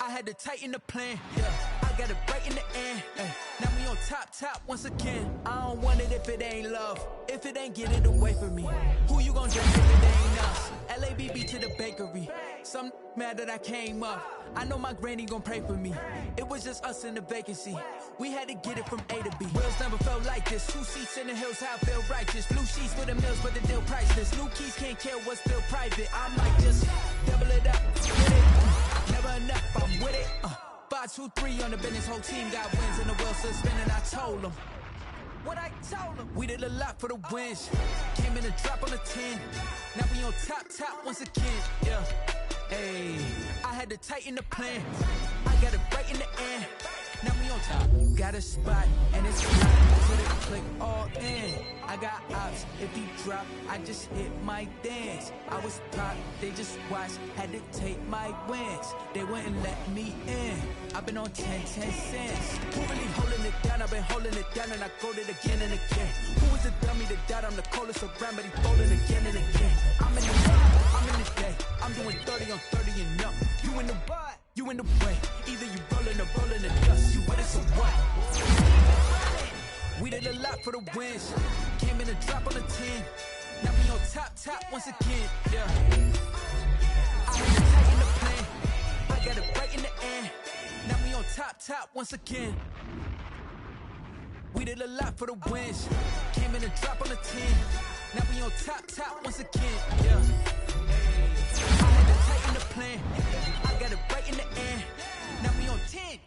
I had to tighten the plan. Yeah. I got it right in the end. Now we on top once again. I don't want it if it ain't love. If it ain't, get it away from me. Who you gon' drink if it ain't us? LABB to the bakery. Some mad that I came up. I know my granny gon' pray for me. It was just us in the vacancy. We had to get it from A to B. Wheels never felt like this. 2 seats in the hills, how I feel righteous. Blue sheets for the mills, but the deal priceless. New keys can't care what's still private. I might just double it up, get it. Never enough, I'm with it. 5, 2, 3 on the business. Whole team got wins and the wheels still spinning. I told them what I told them. We did a lot for the wins. Came in a drop on the 10. Now we on top once again. Yeah. Hey, I had to tighten the plan. I got it right in the end. Now we on top. Got a spot and it's flat. Put it click all in. I got ops. If he drop, I just hit my dance. I was top, they just watched. Had to take my wins. They wouldn't let me in. I've been on 10 cents. Who really holding it down? I've been holding it down and I go it again and again. Who was the dummy that doubt? I'm the coldest around, but he folding again and again. I'm in the day. I'm doing 30 on 30 and up. You in the what? You in the way. Either you rollin' or rollin' the dust. You with it, so what? We did a lot for the wins. Came in a drop on the 10. Now we on top once again. Yeah. I had to tighten the plan. I got it right in the end. Now we on top once again. We did a lot for the wins. Came in a drop on the 10. Now we on top once again. Yeah. I had to tighten the plan. I got it right in the end. Now we on 10.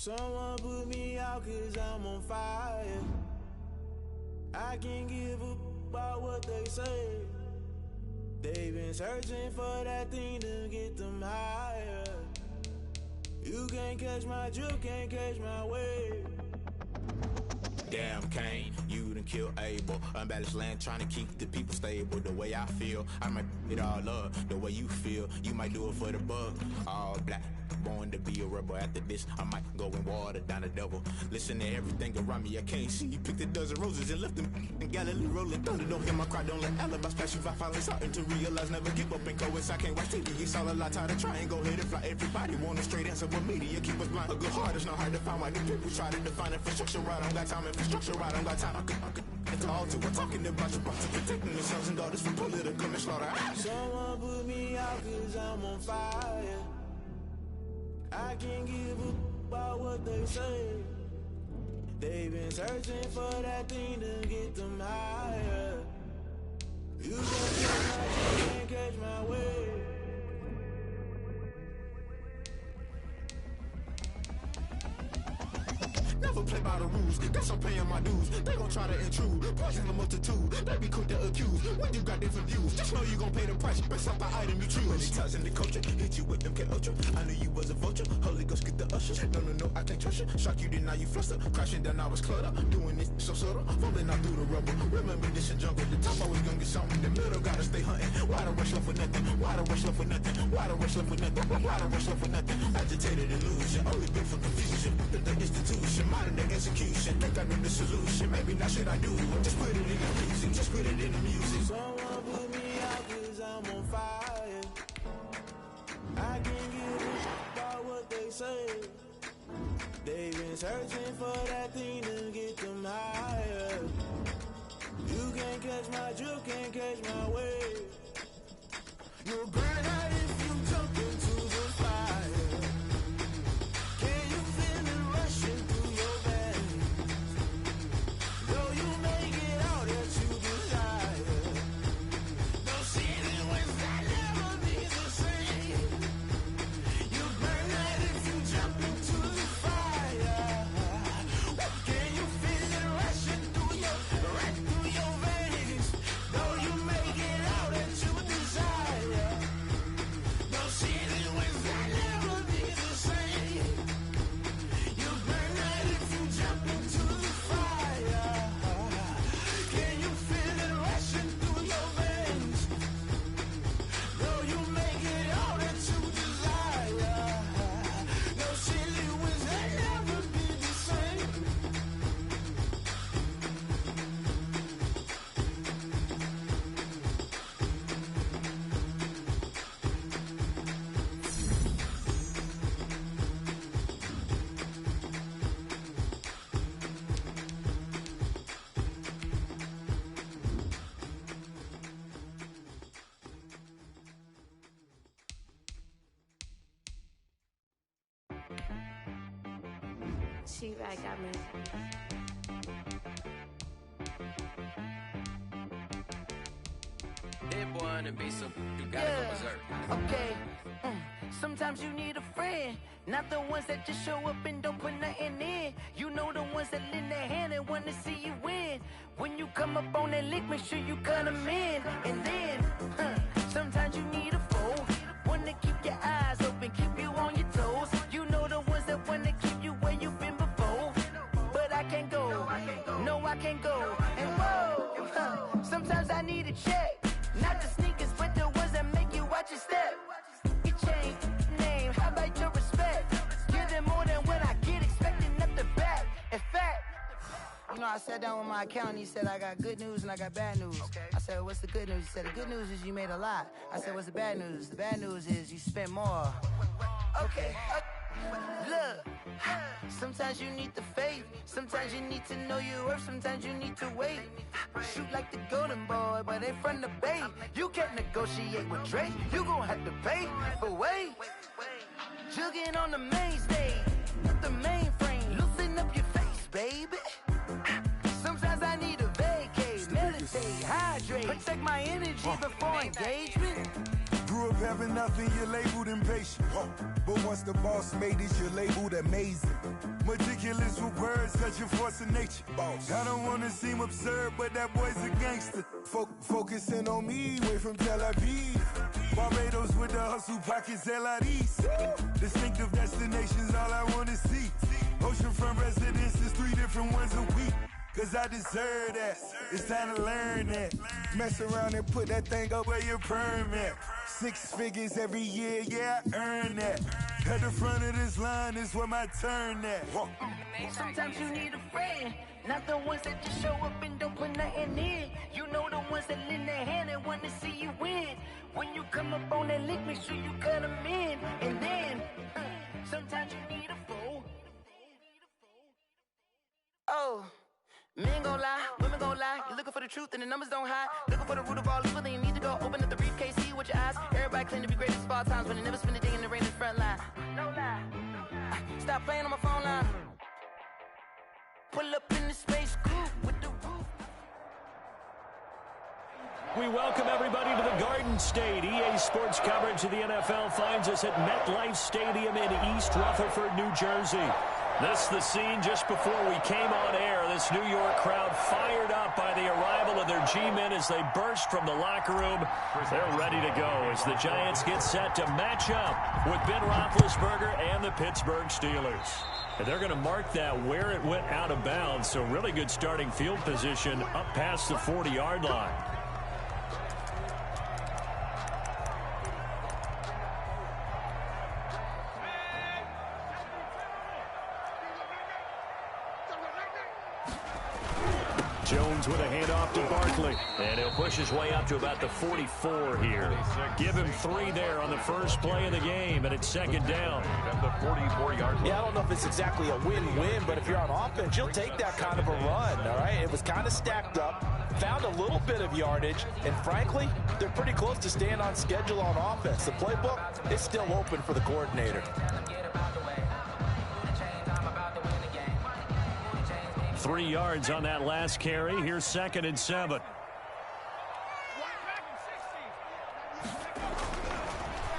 Someone put me out 'cause I'm on fire. I can't give a about what they say. They've been searching for that thing to get them higher. You can't catch my drift, can't catch my wave. Damn, Kane, you done killed Abel. Unbalanced land, trying to keep the people stable. The way I feel, I might it all up. The way you feel, you might do it for the buck. All black, born to be a rebel. After this, I might go and water down the devil. Listen to everything around me, I can't see. You picked a dozen roses and left them in Galilee rolling thunder. Don't hear my cry, don't let alibis pass you by. Finally starting to realize, never give up and coincide. Can't watch TV, it's all a lot. Tired of trying, go ahead and fly. Everybody want a straight answer, but media keep us blind. A good heart is not hard to find. Why do people try to define infrastructure right? I don't got time, infrastructure right, I don't got time. It's all to we're talking about your box, protecting the sons and daughters from political manslaughter. Someone put me out 'cause I'm on fire. I can't give a about what they say. They've been searching for that thing to get them higher. You can't catch my wave. Never play by the rules, guess I'm paying my dues. They gon' try to intrude, poison the multitude. They be quick to accuse, when you got different views. Just know you gon' pay the price, based off the item you choose. Many times in the culture, hit you with them K-Ultra. I knew you was a vulture, Holy Ghost get the ushers. No, I can't trust you. Shock you, then now you fluster. Crashing down, I was cluttered. Doing this so subtle, falling out through the rubble. Remember this in jungle, the top always gonna get something. The middle gotta stay hunting. Why the rush left for nothing? Why the rush left for nothing? Why the rush left for nothing? Why the rush left for nothing? Agitated illusion, only been for confusion. The institution, modern day execution. Think I know the solution, maybe not should I do it. Just put it in the music, just put it in the music. Someone put me out 'cause I'm on fire. I can't give a about what they say. They've been searching for that thing to get them higher. You can't catch my drift, can't catch my wave. You'll burn out if you jump into the fire. Can you feel it rushing through your veins? Though you make it out that you desire. No city was that never be the same. You burn out if you jump into the fire. Can you feel it rushing right through your veins? Though you make it out that you desire. No city was that never be the same. You burn out if you jump into the fire. Can you feel it rushing through your veins? Though you make it all that you desire. No silly was that never be the same. She right got me. Hit one and be so you gotta go berserk. Okay. Sometimes you need a friend, not the ones that just show up and don't put nothing in. You know the ones that lend their hand and want to see you win. When you come up on that lick, make sure you cut them in. And then, sometimes you need a foe, one to keep your eyes open, keep you on your toes. You know the ones that want to keep you where you've been before. But I can't go, no I can't go. And whoa, sometimes I need a check. Not the sneakers, but the ones that make you watch your step. You change name, how about your respect? Give them more than what I get, expecting nothing back. In fact, you know, I sat down with my accountant, he said, I got good news and I got bad news. I said, what's the good news? He said, the good news is you made a lot. I said, what's the bad news? The bad news is you spent more. Okay. Look, sometimes you need the faith, sometimes you need to know your worth, sometimes you need to wait. Shoot like the golden boy, but ain't from the bay. You can't negotiate with Drake, you gon' have to pay. But wait, jugging on the main stage, not the mainframe, loosen up your face, baby. Sometimes I need a vacate, meditate, hydrate, protect my energy before engagement. Grew up having nothing, you're labeled impatient. But once the boss made it, you're labeled amazing. Meticulous with words, such a force of nature. I don't want to seem absurd, but that boy's a gangster. Focusing on me, way from Tel Aviv. Barbados with the hustle pockets, LIDs. Distinctive destinations, all I want to see. Oceanfront residences, 3 different ones a week. Cause I deserve that. It's time to learn that. Mess around and put that thing up where your permit. 6 figures every year, yeah, I earn that. At the front of this line is where my turn at. Sometimes you need a friend, not the ones that just show up and don't put nothing in. You know the ones that lend their hand and want to see you win. When you come up on that lick, make sure you cut them in. And then, sometimes you need a fool. Oh. Men gon' lie, women gon' lie. You're looking for the truth and the numbers don't hide. Looking for the root of all evil, then you need to go open up the briefcase, see with your eyes. Everybody claim to be great at all times, but they never spend a day in the rain in the front line. No lie. Stop playing on my phone line. Pull up in the space coupe with the roof. We welcome everybody to the Garden State. EA Sports coverage of the NFL finds us at MetLife Stadium in East Rutherford, New Jersey. This is the scene just before we came on air. This New York crowd fired up by the arrival of their G-men as they burst from the locker room. They're ready to go as the Giants get set to match up with Ben Roethlisberger and the Pittsburgh Steelers. And they're going to mark that where it went out of bounds, so really good starting field position up past the 40-yard line. Jones with a handoff to Barkley. And he'll push his way up to about the 44 here. Give him 3 there on the first play of the game, and it's second down. At the 44-yard line. Yeah, I don't know if it's exactly a win-win, but if you're on offense, you'll take that kind of a run, all right? It was kind of stacked up, found a little bit of yardage, and frankly, they're pretty close to staying on schedule on offense. The playbook is still open for the coordinator. 3 yards on that last carry. Here's 2nd and 7.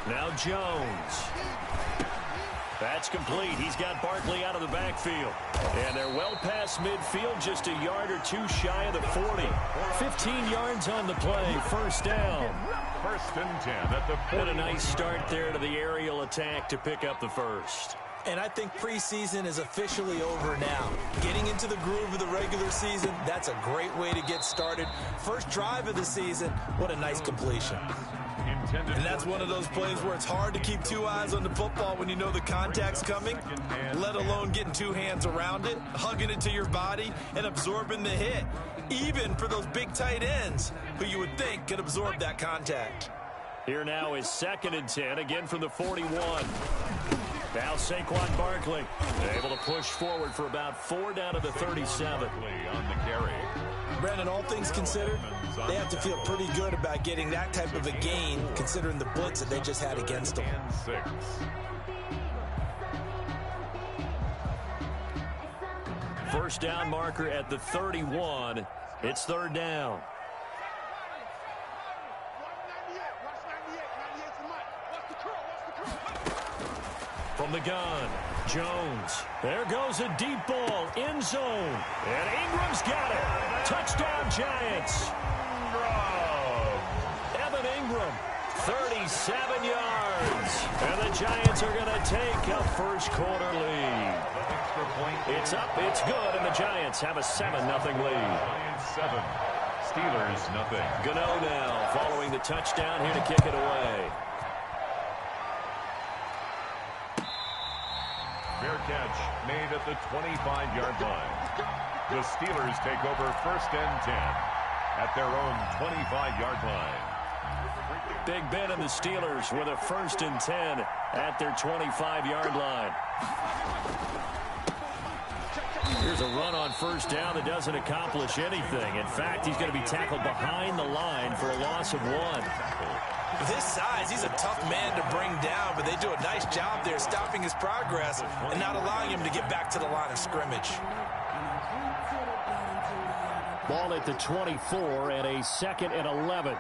Now Jones. That's complete. He's got Barkley out of the backfield. And they're well past midfield, just a yard or 2 shy of the 40. 15 yards on the play. First down. 1st and 10 at the 40. And a nice start there to the aerial attack to pick up the first. And I think preseason is officially over now. Getting into the groove of the regular season, that's a great way to get started. First drive of the season, what a nice completion. And that's one of those plays where it's hard to keep 2 eyes on the football when you know the contact's coming, let alone getting 2 hands around it, hugging it to your body, and absorbing the hit. Even for those big tight ends who you would think could absorb that contact. Here now is 2nd and 10, again from the 41. Now Saquon Barkley able to push forward for about 4 down to the 37. On the carry. Brandon, all things considered, they have to feel pretty good about getting that type of a gain considering the blitz that they just had against them. 6. First down marker at the 31. It's 3rd down. From the gun, Jones. There goes a deep ball, end zone. And Ingram's got it. Touchdown, Giants. Evan Ingram, 37 yards. And the Giants are going to take a first quarter lead. It's up, it's good, and the Giants have a 7-0 lead. Giants 7, Steelers nothing. Gano now following the touchdown here to kick it away. Fair catch made at the 25-yard line. The Steelers take over 1st and 10 at their own 25-yard line. Big Ben and the Steelers with a 1st and 10 at their 25-yard line. Here's a run on first down that doesn't accomplish anything. In fact, he's going to be tackled behind the line for a loss of 1. With his size, he's a tough man to bring down, but they do a nice job there stopping his progress and not allowing him to get back to the line of scrimmage. Ball at the 24 and a 2nd and 11.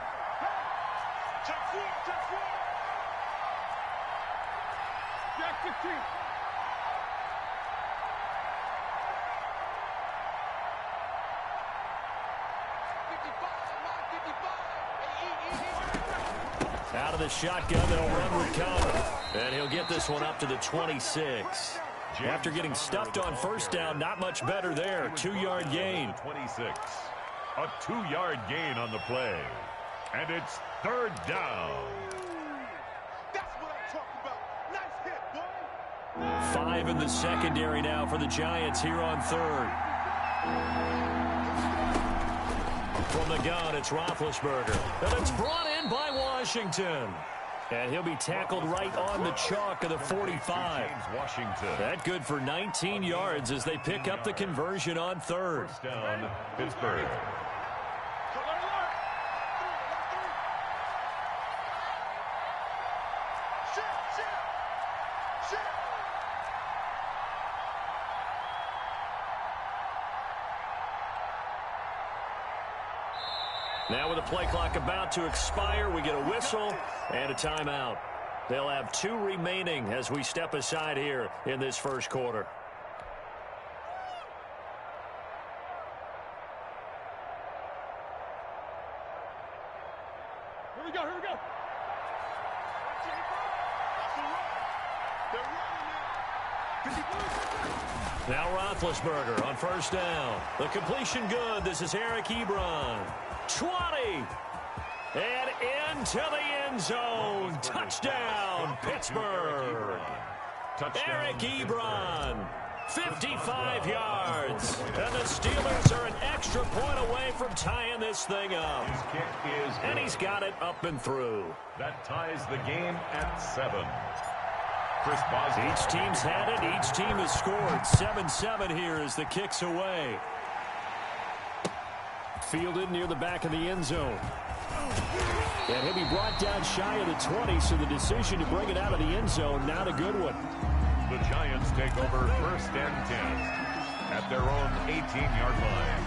Out of the shotgun, they'll run with cover. And he'll get this one up to the 26. After getting stuffed on first down, not much better there. 2-yard gain. 26. A 2-yard gain on the play. And it's third down. That's what I'm talking about. Nice hit, boy. 5 in the secondary now for the Giants here on third. From the gun, it's Roethlisberger. And it's brought in by Washington. And he'll be tackled right on the chalk of the 45. Washington. That good for 19 yards as they pick up the conversion on third. First down, Pittsburgh. Now with the play clock about to expire, we get a whistle and a timeout. They'll have 2 remaining as we step aside here in this first quarter. Here we go, here we go. Now Roethlisberger on first down. The completion good. This is Eric Ebron. 20. And into the end zone. Touchdown, Pittsburgh. Eric Ebron. 55 yards. And the Steelers are an extra point away from tying this thing up. His kick is good. And he's got it up and through. That ties the game at 7. Chris Boswell. Each team's had it. Each team has scored. 7-7 here as the kick's away. Fielded near the back of the end zone. And he'll be brought down shy of the 20, so the decision to bring it out of the end zone, not a good one. The Giants take over first and 10 at their own 18-yard line.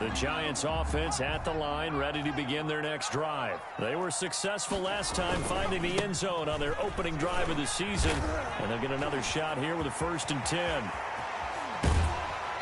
The Giants offense at the line, ready to begin their next drive. They were successful last time finding the end zone on their opening drive of the season. And they'll get another shot here with a 1st and 10.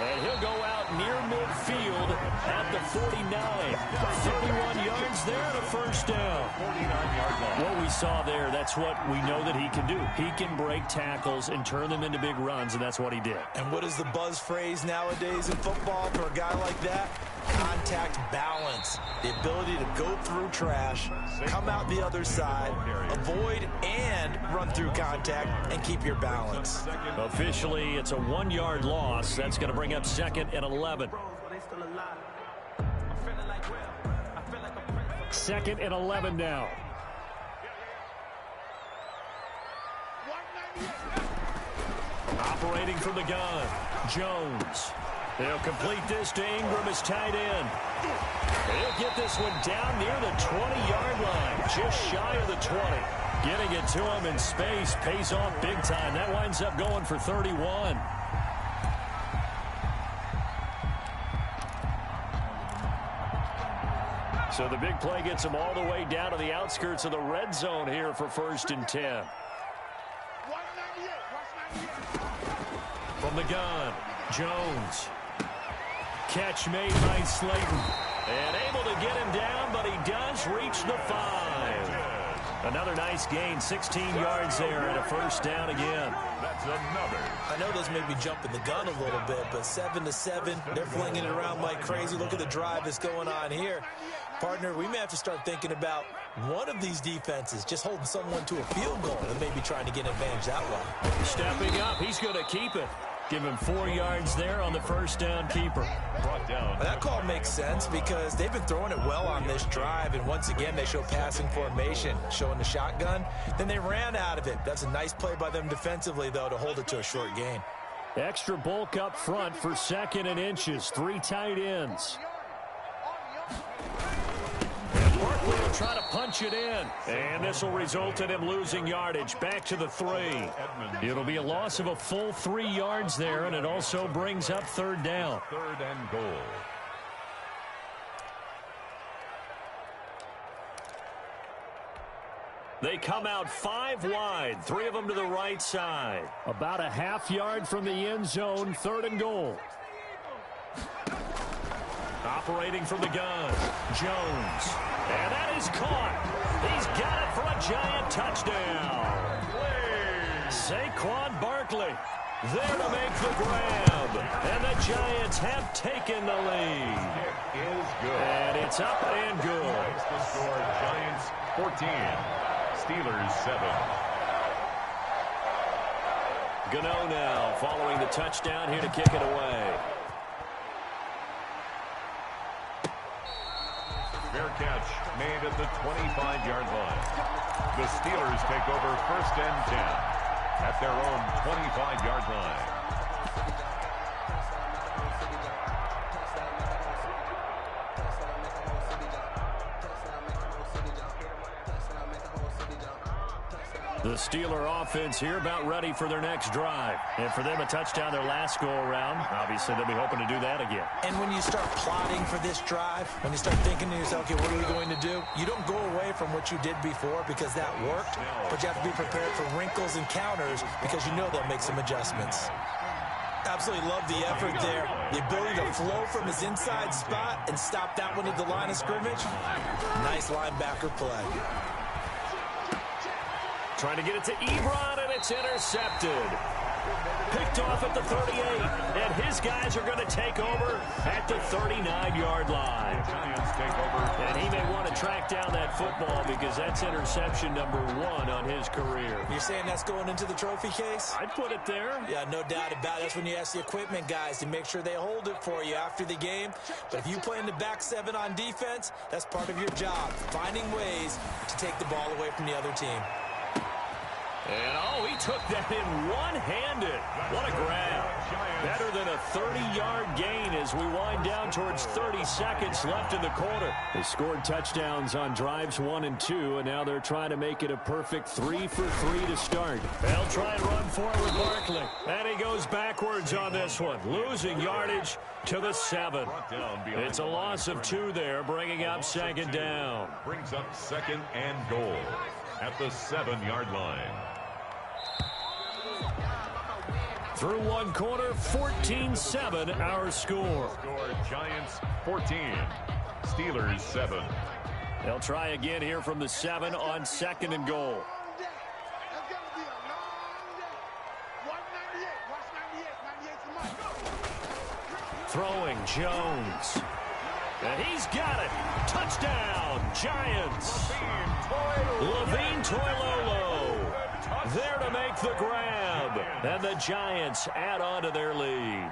And he'll go out near midfield at the 49. 31 yards there and a first down. 49-yard line. What we saw there, that's what we know that he can do. He can break tackles and turn them into big runs, and that's what he did. And what is the buzz phrase nowadays in football for a guy like that? Contact balance. The ability to go through trash, come out the other side, avoid and run through contact, and keep your balance. Officially, it's a 1-yard loss. That's going to bring up 2nd and 11. 2nd and 11 now. Operating from the gun, Jones. They'll complete this to Ingram as tight end. He'll get this one down near the 20-yard line, just shy of the 20. Getting it to him in space pays off big time. That winds up going for 31. So the big play gets him all the way down to the outskirts of the red zone here for 1st and 10. From the gun, Jones. Catch made by Slayton. And able to get him down, but he does reach the 5. Another nice gain, 16 yards there, and a 1st down again. That's another. I know those may be jumping the gun a little bit, but 7-7, they're flinging it around like crazy. Look at the drive that's going on here. Partner, we may have to start thinking about one of these defenses just holding someone to a field goal and maybe trying to get an advantage that way. Stepping up, he's going to keep it. Give him 4 yards there on the 1st down keeper. Brought down. That call makes sense because they've been throwing it well on this drive, and once again they show passing formation, showing the shotgun. Then they ran out of it. That's a nice play by them defensively, though, to hold it to a short gain. Extra bulk up front for 2nd and inches. 3 tight ends. Barkley will try to punch it in. And this will result in him losing yardage. Back to the 3. It'll be a loss of a full 3 yards there, and it also brings up 3rd down. 3rd and goal. They come out 5 wide, 3 of them to the right side. About a half yard from the end zone, 3rd and goal. Operating from the gun, Jones. And that is caught. He's got it for a Giant touchdown. Saquon Barkley there to make the grab. And the Giants have taken the lead. Kick is good. And it's up and good. Makes the score Giants 14, Steelers 7. Gano now following the touchdown here to kick it away. Fair catch made at the 25-yard line. The Steelers take over 1st and 10 at their own 25-yard line. The Steeler offense here about ready for their next drive. And for them, a touchdown their last go-around. Obviously, they'll be hoping to do that again. And when you start plotting for this drive, when you start thinking to yourself, okay, what are we going to do? You don't go away from what you did before because that worked, but you have to be prepared for wrinkles and counters because you know they'll make some adjustments. Absolutely love the effort there. The ability to flow from his inside spot and stop that one at the line of scrimmage. Nice linebacker play. Trying to get it to Ebron, and it's intercepted. Picked off at the 38, and his guys are going to take over at the 39-yard line. Giants take over. And he may want to track down that football because that's interception number 1 on his career. You're saying that's going into the trophy case? I'd put it there. Yeah, no doubt about it. That's when you ask the equipment guys to make sure they hold it for you after the game. But if you play in the back 7 on defense, that's part of your job, finding ways to take the ball away from the other team. And, oh, he took that in one-handed. What a grab. Better than a 30-yard gain as we wind down towards 30 seconds left in the quarter. They scored touchdowns on drives 1 and 2, and now they're trying to make it a perfect 3 for 3 to start. They'll try and run for it with Barkley. And he goes backwards on this one, losing yardage to the 7. It's a loss of 2 there, bringing up 2nd down. Brings up 2nd and goal at the 7-yard line. Through 1 quarter, 14-7 our score. Giants 14, Steelers 7. They'll try again here from the 7 on 2nd and goal. Throwing Jones. And he's got it. Touchdown, Giants. Levine Toilolo there to make the grab. And the Giants add on to their lead.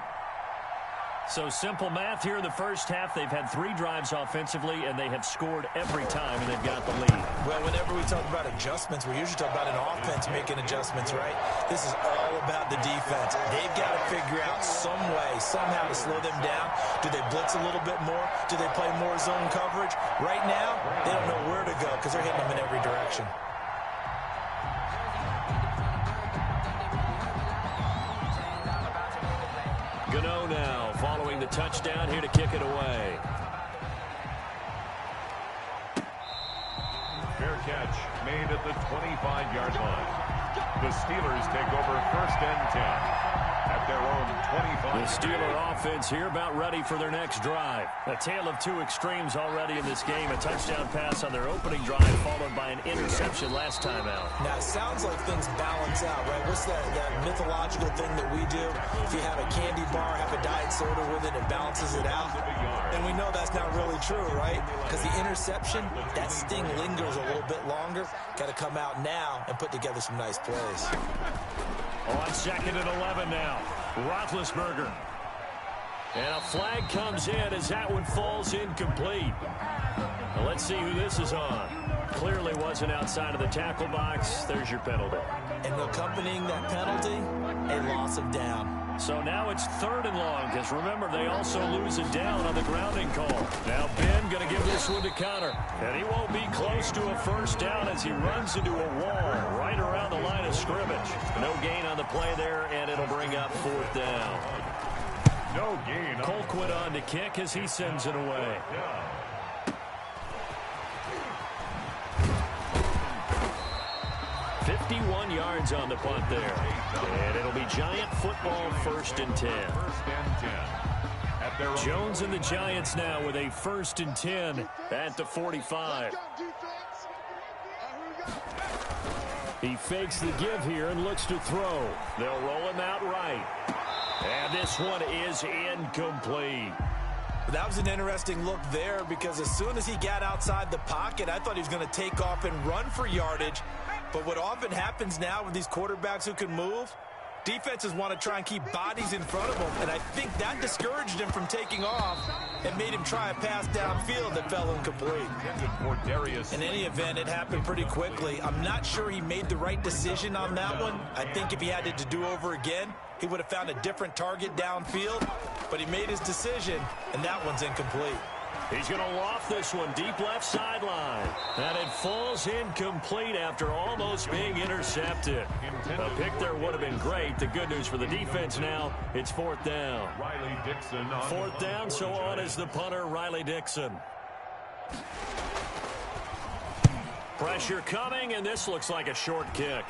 So simple math here in the first half. They've had 3 drives offensively, and they have scored every time, and they've got the lead. Well, whenever we talk about adjustments, we usually talk about an offense making adjustments, right? This is all about the defense. They've got to figure out some way, somehow to slow them down. Do they blitz a little bit more? Do they play more zone coverage? Right now, they don't know where to go because they're hitting them in every direction. Gano now following the touchdown here to kick it away. Fair catch made at the 25-yard line. The Steelers take over 1st and 10 at their own 25. The Steeler offense here about ready for their next drive. A tale of 2 extremes already in this game. A touchdown pass on their opening drive followed by an interception last time out. Now, it sounds like things balance out, right? What's that mythological thing that we do? If you have a candy bar, have a diet soda with it, it balances it out. And we know that's not really true, right? Because the interception, that sting lingers a little bit longer. Got to come out now and put together some nice plays. On 2nd and 11 now. Roethlisberger. And a flag comes in as that one falls incomplete. Now let's see who this is on. Clearly wasn't outside of the tackle box. There's your penalty. And accompanying that penalty, a loss of down. So now it's 3rd and long, because remember, they also lose it down on the grounding call. Now Ben going to give this one to Connor. And he won't be close to a 1st down as he runs into a wall right around the line of scrimmage. No gain on the play there, and it'll bring up 4th down. No gain. Colquitt on to kick as he sends it away. 51 yards on the punt there. And it'll be Giant football 1st and 10. 1st and 10 at Jones and the Giants now with a 1st and 10 at the 45. He fakes the give here and looks to throw. They'll roll him out right. And this one is incomplete. That was an interesting look there because as soon as he got outside the pocket, I thought he was going to take off and run for yardage. But what often happens now with these quarterbacks who can move, defenses want to try and keep bodies in front of them, and I think that discouraged him from taking off and made him try a pass downfield that fell incomplete. In any event, it happened pretty quickly. I'm not sure he made the right decision on that one. I think if he had it to do over again, he would have found a different target downfield, but he made his decision, and that one's incomplete. He's going to loft this one deep left sideline. And it falls incomplete after almost being intercepted. A pick there would have been great. The good news for the defense now, it's 4th down. Riley Dixon on 4th down, so on is the punter, Riley Dixon. Pressure coming, and this looks like a short kick.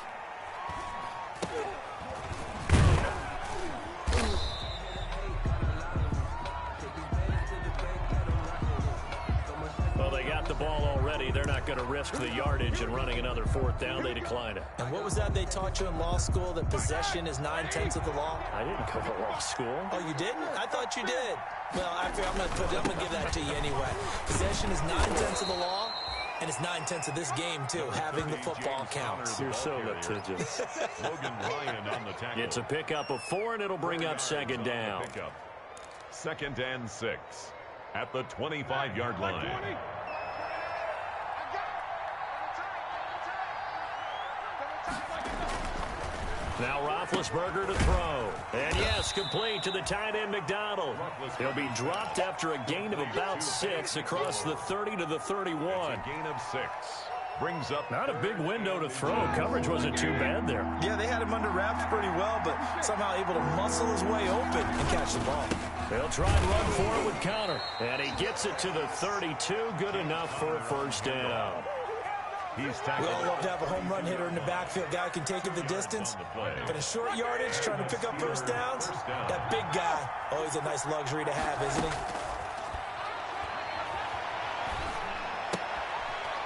Well, they got the ball already. They're not going to risk the yardage and running another 4th down. They decline it. And what was that they taught you in law school, that possession is 9/10 of the law? I didn't go to law school. Oh, you didn't? I thought you did. Well, I'm going to give that to you anyway. Possession is 9/10 of the law, and it's 9/10 of this game, too. Having the football counts. You're so litigious. Logan Ryan on the tackle. It's a pickup of 4, and it'll bring up 2nd down. 2nd and 6 at the 25-yard line. Now Roethlisberger to throw. And yes, complete to the tight end McDonald. He'll be dropped after a gain of about 6 across the 30 to the 31. Gain of 6. Brings up not a big window to throw. Coverage wasn't too bad there. Yeah, they had him under wraps pretty well, but somehow able to muscle his way open and catch the ball. They'll try and run for it with Connor. And he gets it to the 32. Good enough for a 1st down. We all love to have a home run hitter in the backfield. Guy can take it the distance. But in short yardage, trying to pick up 1st downs, that big guy, always a nice luxury to have, isn't he?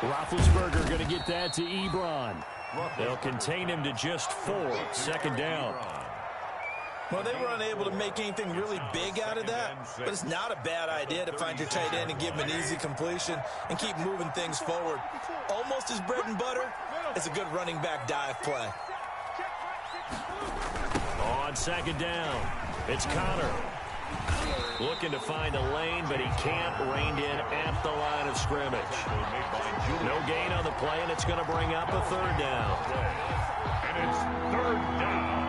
Roethlisberger going to get that to Ebron. They'll contain him to just 4. 2nd down. Well, they were unable to make anything really big out of that, but it's not a bad idea to find your tight end and give him an easy completion and keep moving things forward. Almost his bread and butter is a good running back dive play. On 2nd down, it's Connor. Looking to find a lane, but he can't. Reined in at the line of scrimmage. No gain on the play, and it's going to bring up a 3rd down. And it's 3rd down.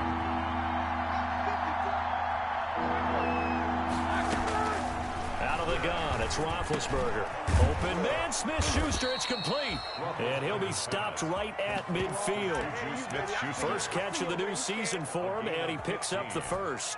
Out of the gun, it's Roethlisberger. Open man, Smith-Schuster, it's complete. And he'll be stopped right at midfield. First catch of the new season for him, and he picks up the 1st.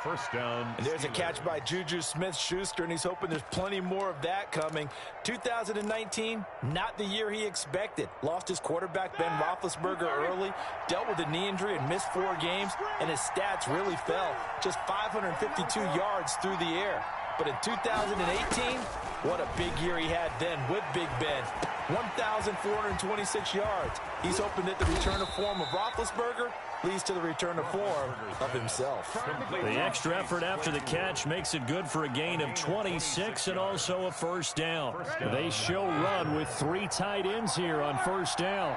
1st down. And there's a catch by Juju Smith-Schuster, and he's hoping there's plenty more of that coming. 2019, not the year he expected. Lost his quarterback, Ben Roethlisberger, early. Dealt with a knee injury and missed 4 games, and his stats really fell. Just 552 yards through the air. But in 2018, what a big year he had then with Big Ben. 1,426 yards. He's hoping that the return to form of Roethlisberger leads to the return to form of himself. The extra effort after the catch makes it good for a gain of 26 and also a 1st down. They show run with 3 tight ends here on 1st down.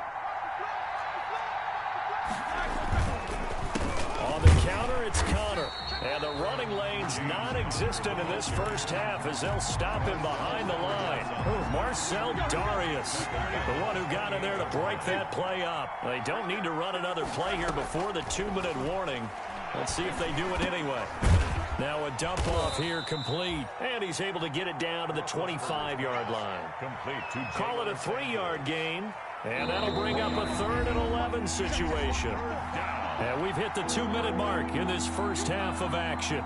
On the counter, it's Connor. And the running lane's non-existent in this 1st half as they'll stop him behind the line. Oh, Marcel Darius, the one who got in there to break that play up. They don't need to run another play here before the 2-minute warning. Let's see if they do it anyway. Now a dump off here complete. And he's able to get it down to the 25-yard line. Complete. Call it a 3-yard gain. And that'll bring up a 3rd and 11 situation. And we've hit the 2-minute mark in this 1st half of action.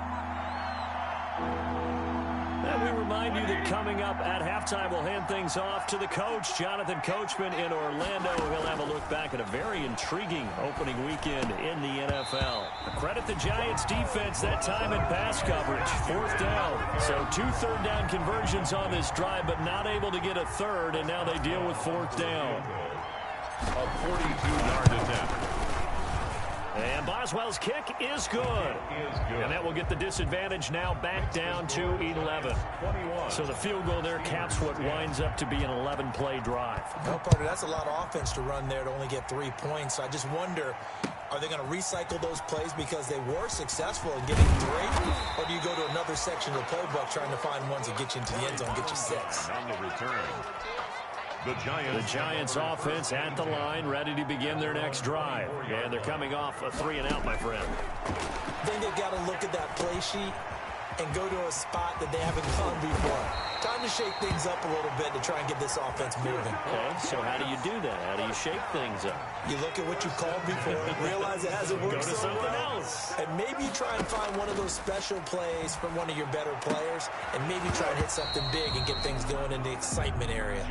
And we were remind you that coming up at halftime, we'll hand things off to the coach, Jonathan Coachman in Orlando. He'll have a look back at a very intriguing opening weekend in the NFL. Credit the Giants defense that time in pass coverage. 4th down. So 2 third-down conversions on this drive, but not able to get a third, and now they deal with 4th down. A 42-yard attempt. And Boswell's kick is good. And that will get the disadvantage now back down to 11. So the field goal there caps what winds up to be an 11-play drive. No, Parker, that's a lot of offense to run there to only get 3 points. I just wonder, are they going to recycle those plays because they were successful in getting 3? Or do you go to another section of the playbook trying to find ones that get you into the end zone, get you 6? On the return. The Giants offense at the line, ready to begin their next drive. And they're coming off a 3-and-out, my friend. I think they've got to look at that play sheet and go to a spot that they haven't gone before. Time to shake things up a little bit to try and get this offense moving. Okay, so how do you do that? How do you shake things up? You look at what you called before, realize it hasn't worked Go to so something well, else. and maybe try and find one of those special plays from one of your better players, and maybe try and hit something big and get things going in the excitement area.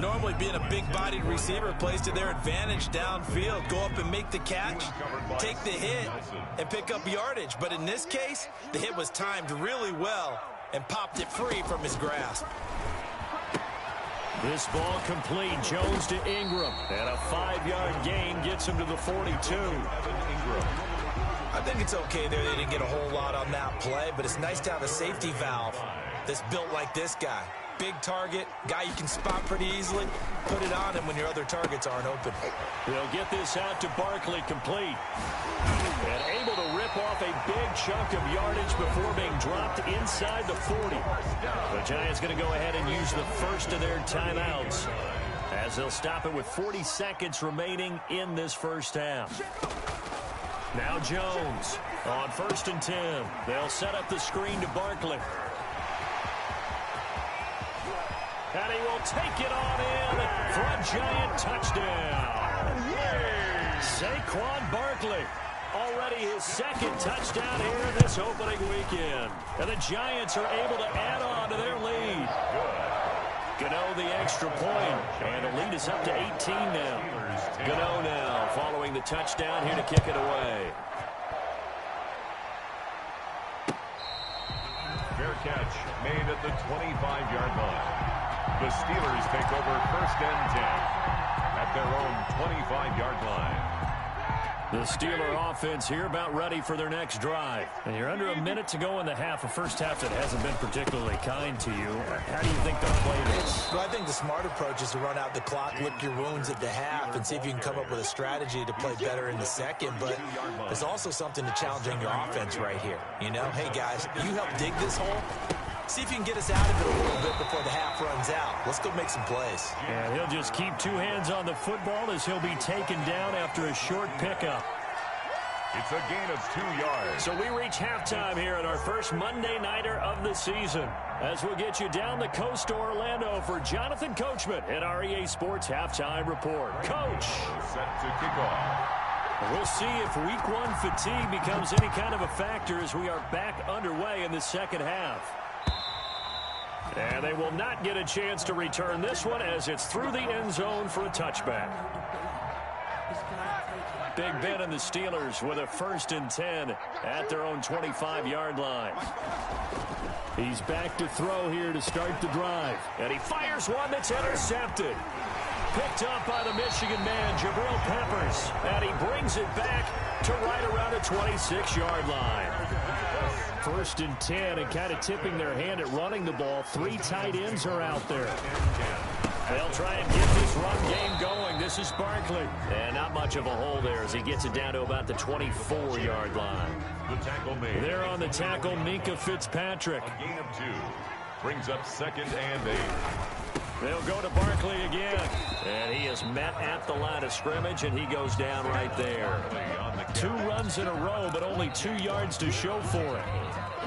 Normally being a big-bodied receiver plays to their advantage downfield. Go up and make the catch, take the hit, and pick up yardage. But in this case, the hit was timed really well and popped it free from his grasp. This ball complete. Jones to Ingram. And a 5-yard gain gets him to the 42. I think it's okay there. They didn't get a whole lot on that play, but it's nice to have a safety valve that's built like this guy. Big target, guy you can spot pretty easily. Put it on him when your other targets aren't open. They'll get this out to Barkley, complete. And able to rip off a big chunk of yardage before being dropped inside the 40. The Giants going to go ahead and use the first of their timeouts as they'll stop it with 40 seconds remaining in this first half. Now Jones on 1st and 10. They'll set up the screen to Barkley. And he will take it on in for a Giant touchdown. Saquon Barkley, already his 2nd touchdown here this opening weekend. And the Giants are able to add on to their lead. Gano the extra point, and the lead is up to 18 now. Gano now following the touchdown here to kick it away. Fair catch made at the 25-yard line. The Steelers take over 1st and 10 at their own 25-yard line. The Steeler offense here about ready for their next drive. And you're under a minute to go in the half, a first half that hasn't been particularly kind to you. How do you think they'll play this? Well, I think the smart approach is to run out the clock, lick your wounds at the half, and see if you can come up with a strategy to play better in the second. But there's also something to challenging your offense right here. You know, hey, guys, you help dig this hole. See if you can get us out of it a little bit before the half runs out. Let's go make some plays. And he'll just keep 2 hands on the football as he'll be taken down after a short pickup. It's a gain of 2 yards. So we reach halftime here at our first Monday Nighter of the season, as we'll get you down the coast to Orlando for Jonathan Coachman at our EA Sports Halftime Report. Coach. Set to kick off. We'll see if week 1 fatigue becomes any kind of a factor as we are back underway in the second half. And they will not get a chance to return this one as it's through the end zone for a touchback. Big Ben and the Steelers with a 1st and 10 at their own 25-yard line. He's back to throw here to start the drive. And he fires one that's intercepted. Picked up by the Michigan man, Jabril Peppers. And he brings it back to right around the 26-yard line. 1st and 10, and kind of tipping their hand at running the ball. 3 tight ends are out there. They'll try and get this run game going. This is Barkley. And not much of a hole there as he gets it down to about the 24-yard line. The tackle made. There on the tackle, Minka Fitzpatrick. A gain of 2. Brings up 2nd and 8. They'll go to Barkley again. And he is met at the line of scrimmage, and he goes down right there. 2 runs in a row, but only 2 yards to show for it.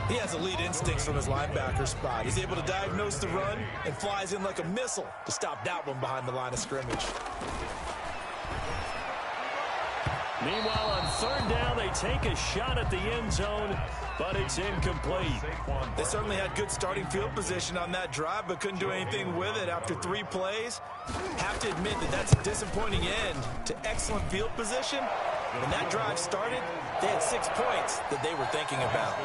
He has elite instincts from his linebacker spot. He's able to diagnose the run and flies in like a missile to stop that one behind the line of scrimmage. Meanwhile, on third down, they take a shot at the end zone, but it's incomplete. They certainly had good starting field position on that drive, but couldn't do anything with it after 3 plays. Have to admit that that's a disappointing end to excellent field position. When that drive started, they had 6 points that they were thinking about.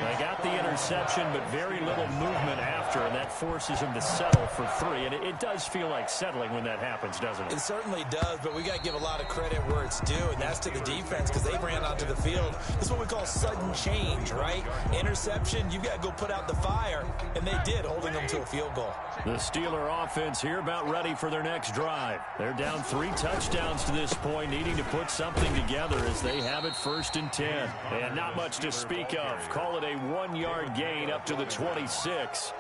They got the interception, but very little movement after, and that forces them to settle for 3. And it does feel like settling when that happens, doesn't it? It certainly does, but we got to give a lot of credit where it's due, and that's to the defense because they ran onto the field. This is what we call sudden change, right? Interception, you got to go put out the fire, and they did, holding them to a field goal. The Steeler offense here about ready for their next drive. They're down 3 touchdowns to this point, needing to put something together as they have it 1st and 10. And not much to speak of. Call it a 1-yard gain up to the 26.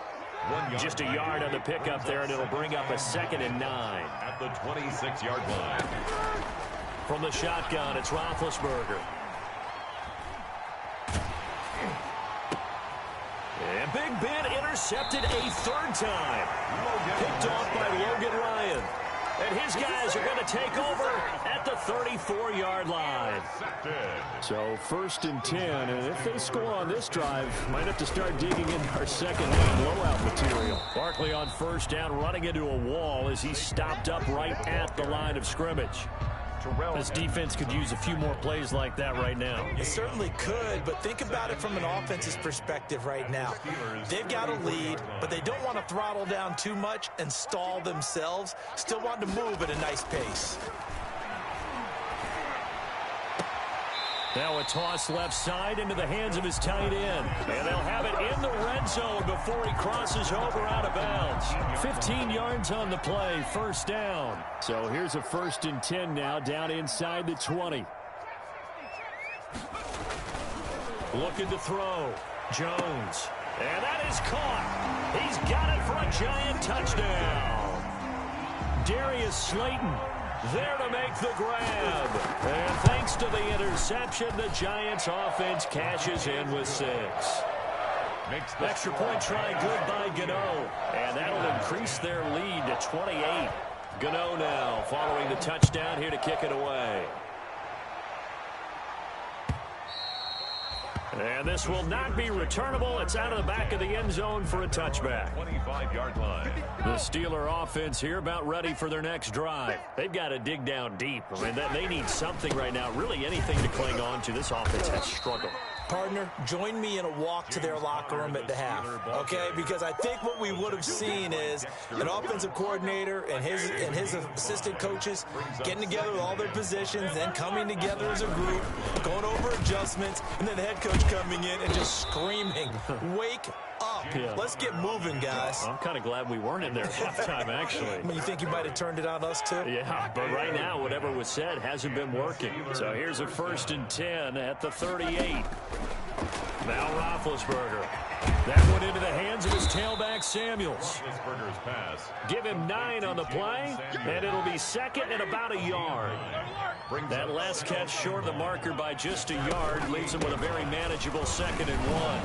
Just a yard on the pickup there, and it'll bring up a 2nd and 9. At the 26-yard line. From the shotgun, it's Roethlisberger. And Big Ben intercepted a 3rd time. Picked off by Logan Ryan. And his guys are going to take over at the 34-yard line. So 1st and 10, and if they score on this drive, might have to start digging in our second half blowout material. Barkley on 1st down, running into a wall as he's stopped up right at the line of scrimmage. This defense could use a few more plays like that right now. It certainly could, but think about it from an offense's perspective right now. They've got a lead, but they don't want to throttle down too much and stall themselves. Still want to move at a nice pace. Now a toss left side into the hands of his tight end. And they'll have it in the red zone before he crosses over out of bounds. 15 yards on the play, 1st down. So here's a 1st and 10 now, down inside the 20. Looking to throw. Jones. And that is caught. He's got it for a giant touchdown. Darius Slayton there to make the grab. And thanks to the interception, the Giants offense cashes in with 6. Extra point try good by Gano. And that'll increase their lead to 28. Gano now following the touchdown here to kick it away. And this will not be returnable. It's out of the back of the end zone for a touchback. 25-yard line. The Steeler offense here about ready for their next drive. They've got to dig down deep. I mean, they need something right now, really anything to cling on to. This offense has struggled. Partner, join me in a walk to their locker room at the half, okay? Because I think what we would have seen is an offensive coordinator and his assistant coaches getting together with all their positions, then coming together as a group, going over adjustments, and then the head coach coming in and just screaming, wake up. Yeah. Let's get moving, guys. I'm kind of glad we weren't in there at halftime, actually. I mean, you think you might have turned it on us, too? Yeah, but right now, whatever was said hasn't been working. So here's a 1st and 10 at the 38. Now Roethlisberger. That one into the hands of his tailback, Samuels. Roethlisberger's pass. Give him 9 on the play, and it'll be 2nd and about a yard. That last catch short of the marker by just a yard leaves him with a very manageable 2nd and 1.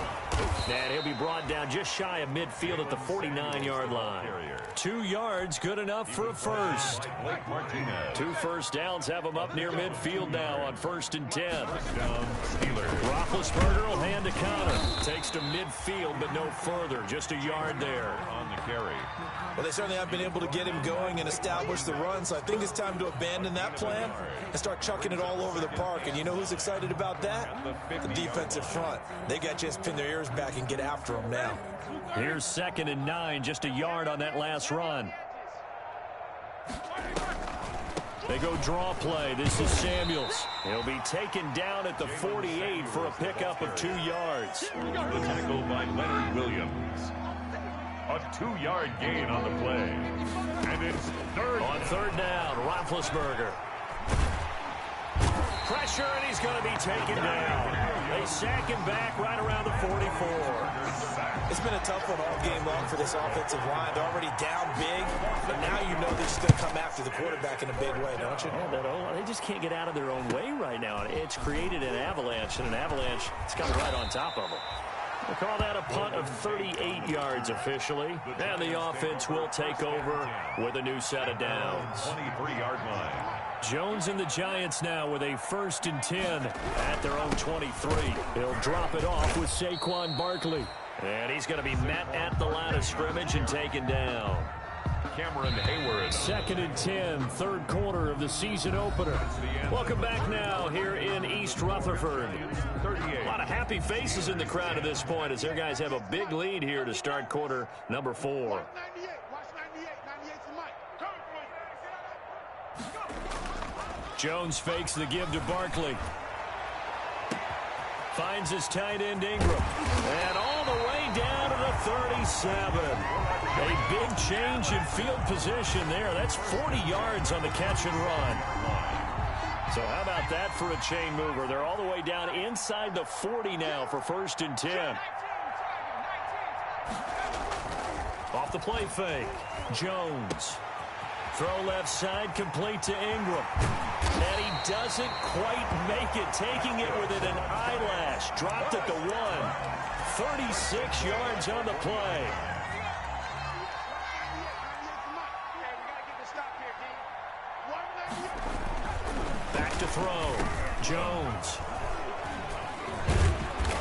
And he'll be brought down just shy of midfield at the 49-yard line. 2 yards, good enough for a 1st. 2 1st downs have him up near midfield now on 1st and 10. Roethlisberger will hand to Connor. Takes to midfield, but no further. Just a yard there. On the carry. Well, they certainly have been able to get him going and establish the run, so I think it's time to abandon that plan and start chucking it all over the park. And you know who's excited about that? The defensive front. They got to just pin their ears back and get after him now. Here's 2nd and 9, just a yard on that last run. They go draw play. This is Samuels. He'll be taken down at the 48 for a pickup of 2 yards. The tackle by Leonard Williams. A 2-yard gain on the play. And it's 3rd. On 3rd down, Roethlisberger. Pressure, and he's going to be taken down. They sack him back right around the 44. It's been a tough one all game long for this offensive line. They're already down big, but now you know they're just going to come after the quarterback in a big way, don't you? Yeah, they just can't get out of their own way right now. It's created an avalanche, and an avalanche is coming right on top of them. We'll call that a punt of 38 yards officially. And the offense will take over with a new set of downs. 23-yard line. Jones and the Giants now with a 1st and 10 at their own 23. He'll drop it off with Saquon Barkley. And he's going to be met at the line of scrimmage and taken down. Cameron Hayward. 2nd and 10, 3rd quarter of the season opener. Welcome back now here in East Rutherford. A lot of happy faces in the crowd at this point as their guys have a big lead here to start quarter number 4. Jones fakes the give to Barkley. Finds his tight end Ingram. And all the way down to the 37. A big change in field position there. That's 40 yards on the catch and run. So how about that for a chain mover? They're all the way down inside the 40 now for 1st and 10. Off the play fake. Jones. Throw left side, complete to Ingram. And he doesn't quite make it, taking it within an eyelash. Dropped at the 1. 36 yards on the play. Back to throw. Jones.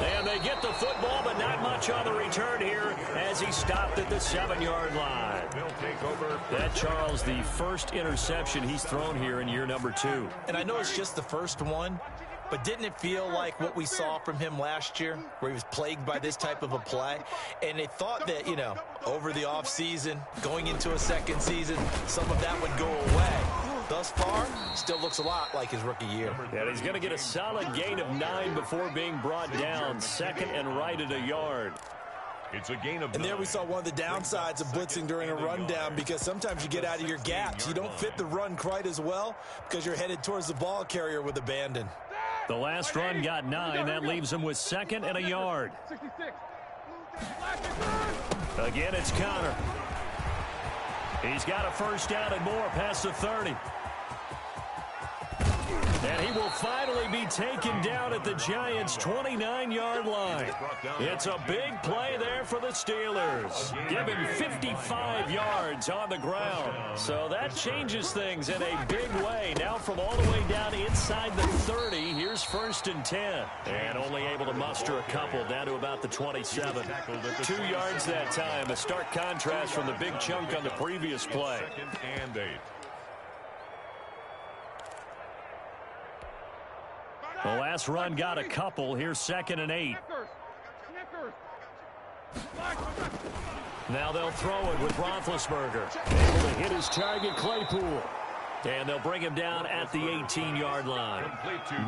And they get the football, but not much on the return here as he stopped at the 7-yard line. That, Charles, the first interception he's thrown here in year number 2. And I know it's just the first one, but didn't it feel like what we saw from him last year, where he was plagued by this type of a play? And they thought that, you know, over the offseason, going into a second season, some of that would go away. Thus far, still looks a lot like his rookie year. Yeah, he's going to get a solid gain of 9 before being brought down. 2nd and right at a yard. It's a gain of 9. And there we saw one of the downsides of blitzing during a rundown, because sometimes you get out of your gaps. You don't fit the run quite as well because you're headed towards the ball carrier with abandon. The last run got 9. That leaves him with 2nd and a yard. Again, it's Connor. He's got a 1st down and more past the 30. And he will finally be taken down at the Giants' 29-yard line. It's a big play there for the Steelers. Give him 55 yards on the ground. So that changes things in a big way. Now from all the way down inside the 30, here's 1st and 10. And only able to muster a couple down to about the 27. 2 yards that time. A stark contrast from the big chunk on the previous play. 2nd and 8. The last run got a couple. Here's 2nd and 8. Now they'll throw it with Roethlisberger. Able to hit his target, Claypool. And they'll bring him down at the 18-yard line.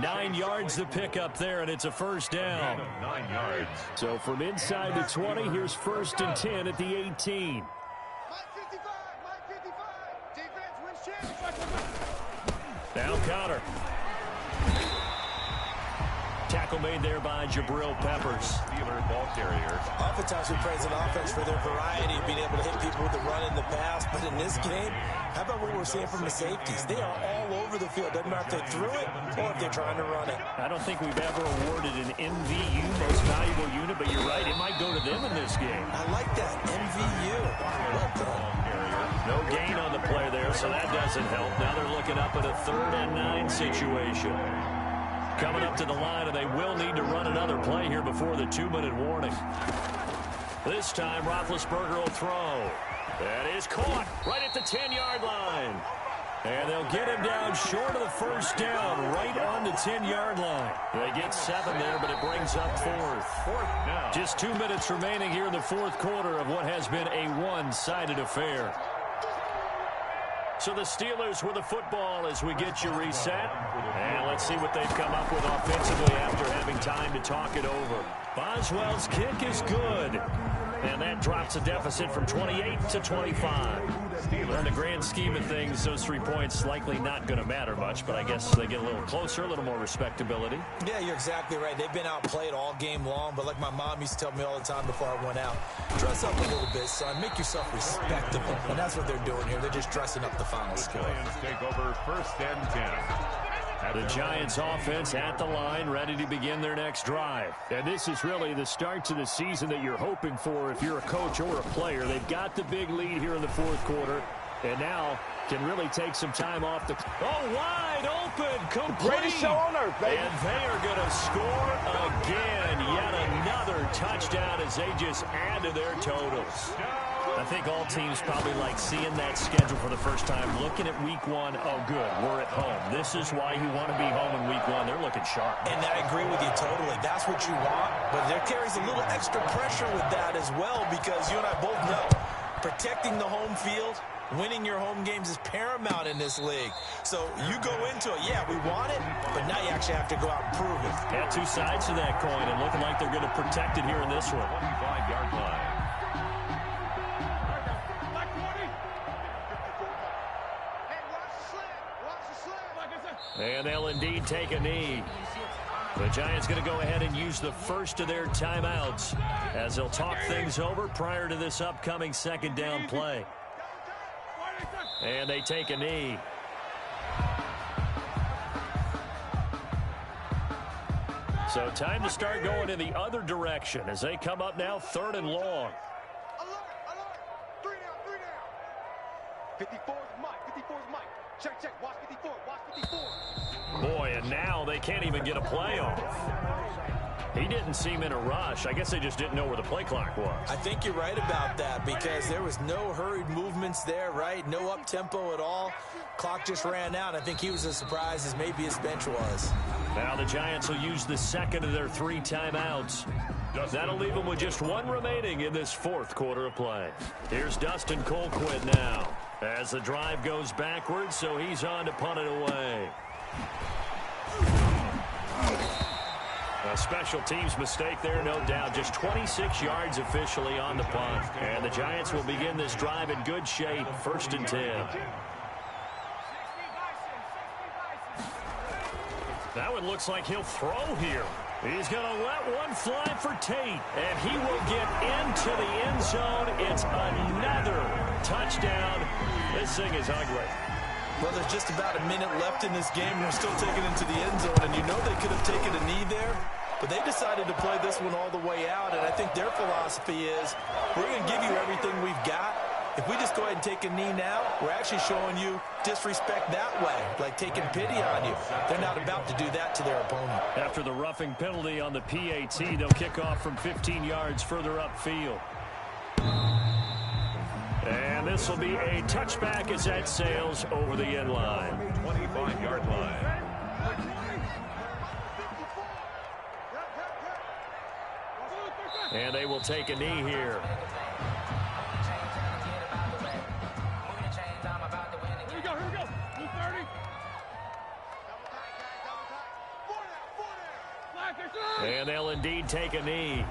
9 yards to pick up there, and it's a 1st down. 9 yards. So from inside the 20, here's 1st and 10 at the 18. Now Connor. Tackle made there by Jabril Peppers. Steeler ball carrier. Oftentimes we praise an offense for their variety, being able to hit people with the run in the pass. But in this game, how about what we're seeing from the safeties? They are all over the field. Doesn't matter if they threw it or if they're trying to run it. I don't think we've ever awarded an MVU, most valuable unit, but you're right, it might go to them in this game. I like that, MVU. Well done. No gain on the play there, so that doesn't help. Now they're looking up at a 3rd and 9 situation. Coming up to the line, and they will need to run another play here before the 2-minute warning. This time, Roethlisberger will throw. That is caught right at the 10-yard line. And they'll get him down short of the 1st down, right on the 10-yard line. They get 7 there, but it brings up 4th down. Just 2 minutes remaining here in the 4th quarter of what has been a one-sided affair. So the Steelers with the football as we get you reset. And let's see what they've come up with offensively after having time to talk it over. Boswell's kick is good. And that drops a deficit from 28 to 25. In the grand scheme of things, those 3 points likely not going to matter much, but I guess they get a little closer, a little more respectability. Yeah, you're exactly right. They've been outplayed all game long, but like my mom used to tell me all the time before I went out, dress up a little bit, son. Make yourself respectable. And that's what they're doing here. They're just dressing up the final score. Giants take over 1st and 10. The Giants offense at the line, ready to begin their next drive. And this is really the start to the season that you're hoping for if you're a coach or a player. They've got the big lead here in the 4th quarter. And now can really take some time off the... Oh, wide open, complete. Greatest show on earth, baby. And they are going to score again. Yet another touchdown as they just add to their totals. I think all teams probably like seeing that schedule for the first time, looking at week one. Oh, good, we're at home. This is why you want to be home in week one. They're looking sharp. And I agree with you totally. That's what you want. But there carries a little extra pressure with that as well, because you and I both know protecting the home field, winning your home games is paramount in this league. So you go into it, yeah, we want it, but now you actually have to go out and prove it. Yeah, two sides to that coin, and looking like they're going to protect it here in this one. 25-yard line. And they'll indeed take a knee. The Giants going to go ahead and use the first of their timeouts as they'll talk things over prior to this upcoming second down play. And they take a knee. So time to start going in the other direction as they come up now 3rd and long. 54's Mike. 54's Mike. Check. Watch 54. Watch 54. Boy, and now they can't even get a play off. He didn't seem in a rush. I guess they just didn't know where the play clock was. I think you're right about that, because there was no hurried movements there, right? No up-tempo at all. Clock just ran out. I think he was as surprised as maybe his bench was. Now the Giants will use the second of their 3 timeouts. That'll leave them with just 1 remaining in this 4th quarter of play. Here's Dustin Colquitt now as the drive goes backwards, so he's on to punt it away. A special teams mistake there, no doubt. Just 26 yards officially on the punt. And the Giants will begin this drive in good shape. 1st and 10. That one looks like he'll throw here. He's going to let one fly for Tate, and he will get into the end zone. It's another touchdown. This thing is ugly. Well, there's just about a minute left in this game. We're still taking it to the end zone, and you know they could have taken a knee there, but they decided to play this one all the way out, and I think their philosophy is we're going to give you everything we've got. If we just go ahead and take a knee now, we're actually showing you disrespect that way, like taking pity on you. They're not about to do that to their opponent. After the roughing penalty on the PAT, they'll kick off from 15 yards further upfield. And this will be a touchback as that sails over the end line. 25-yard line. And they will take a knee here. And they'll indeed take a knee.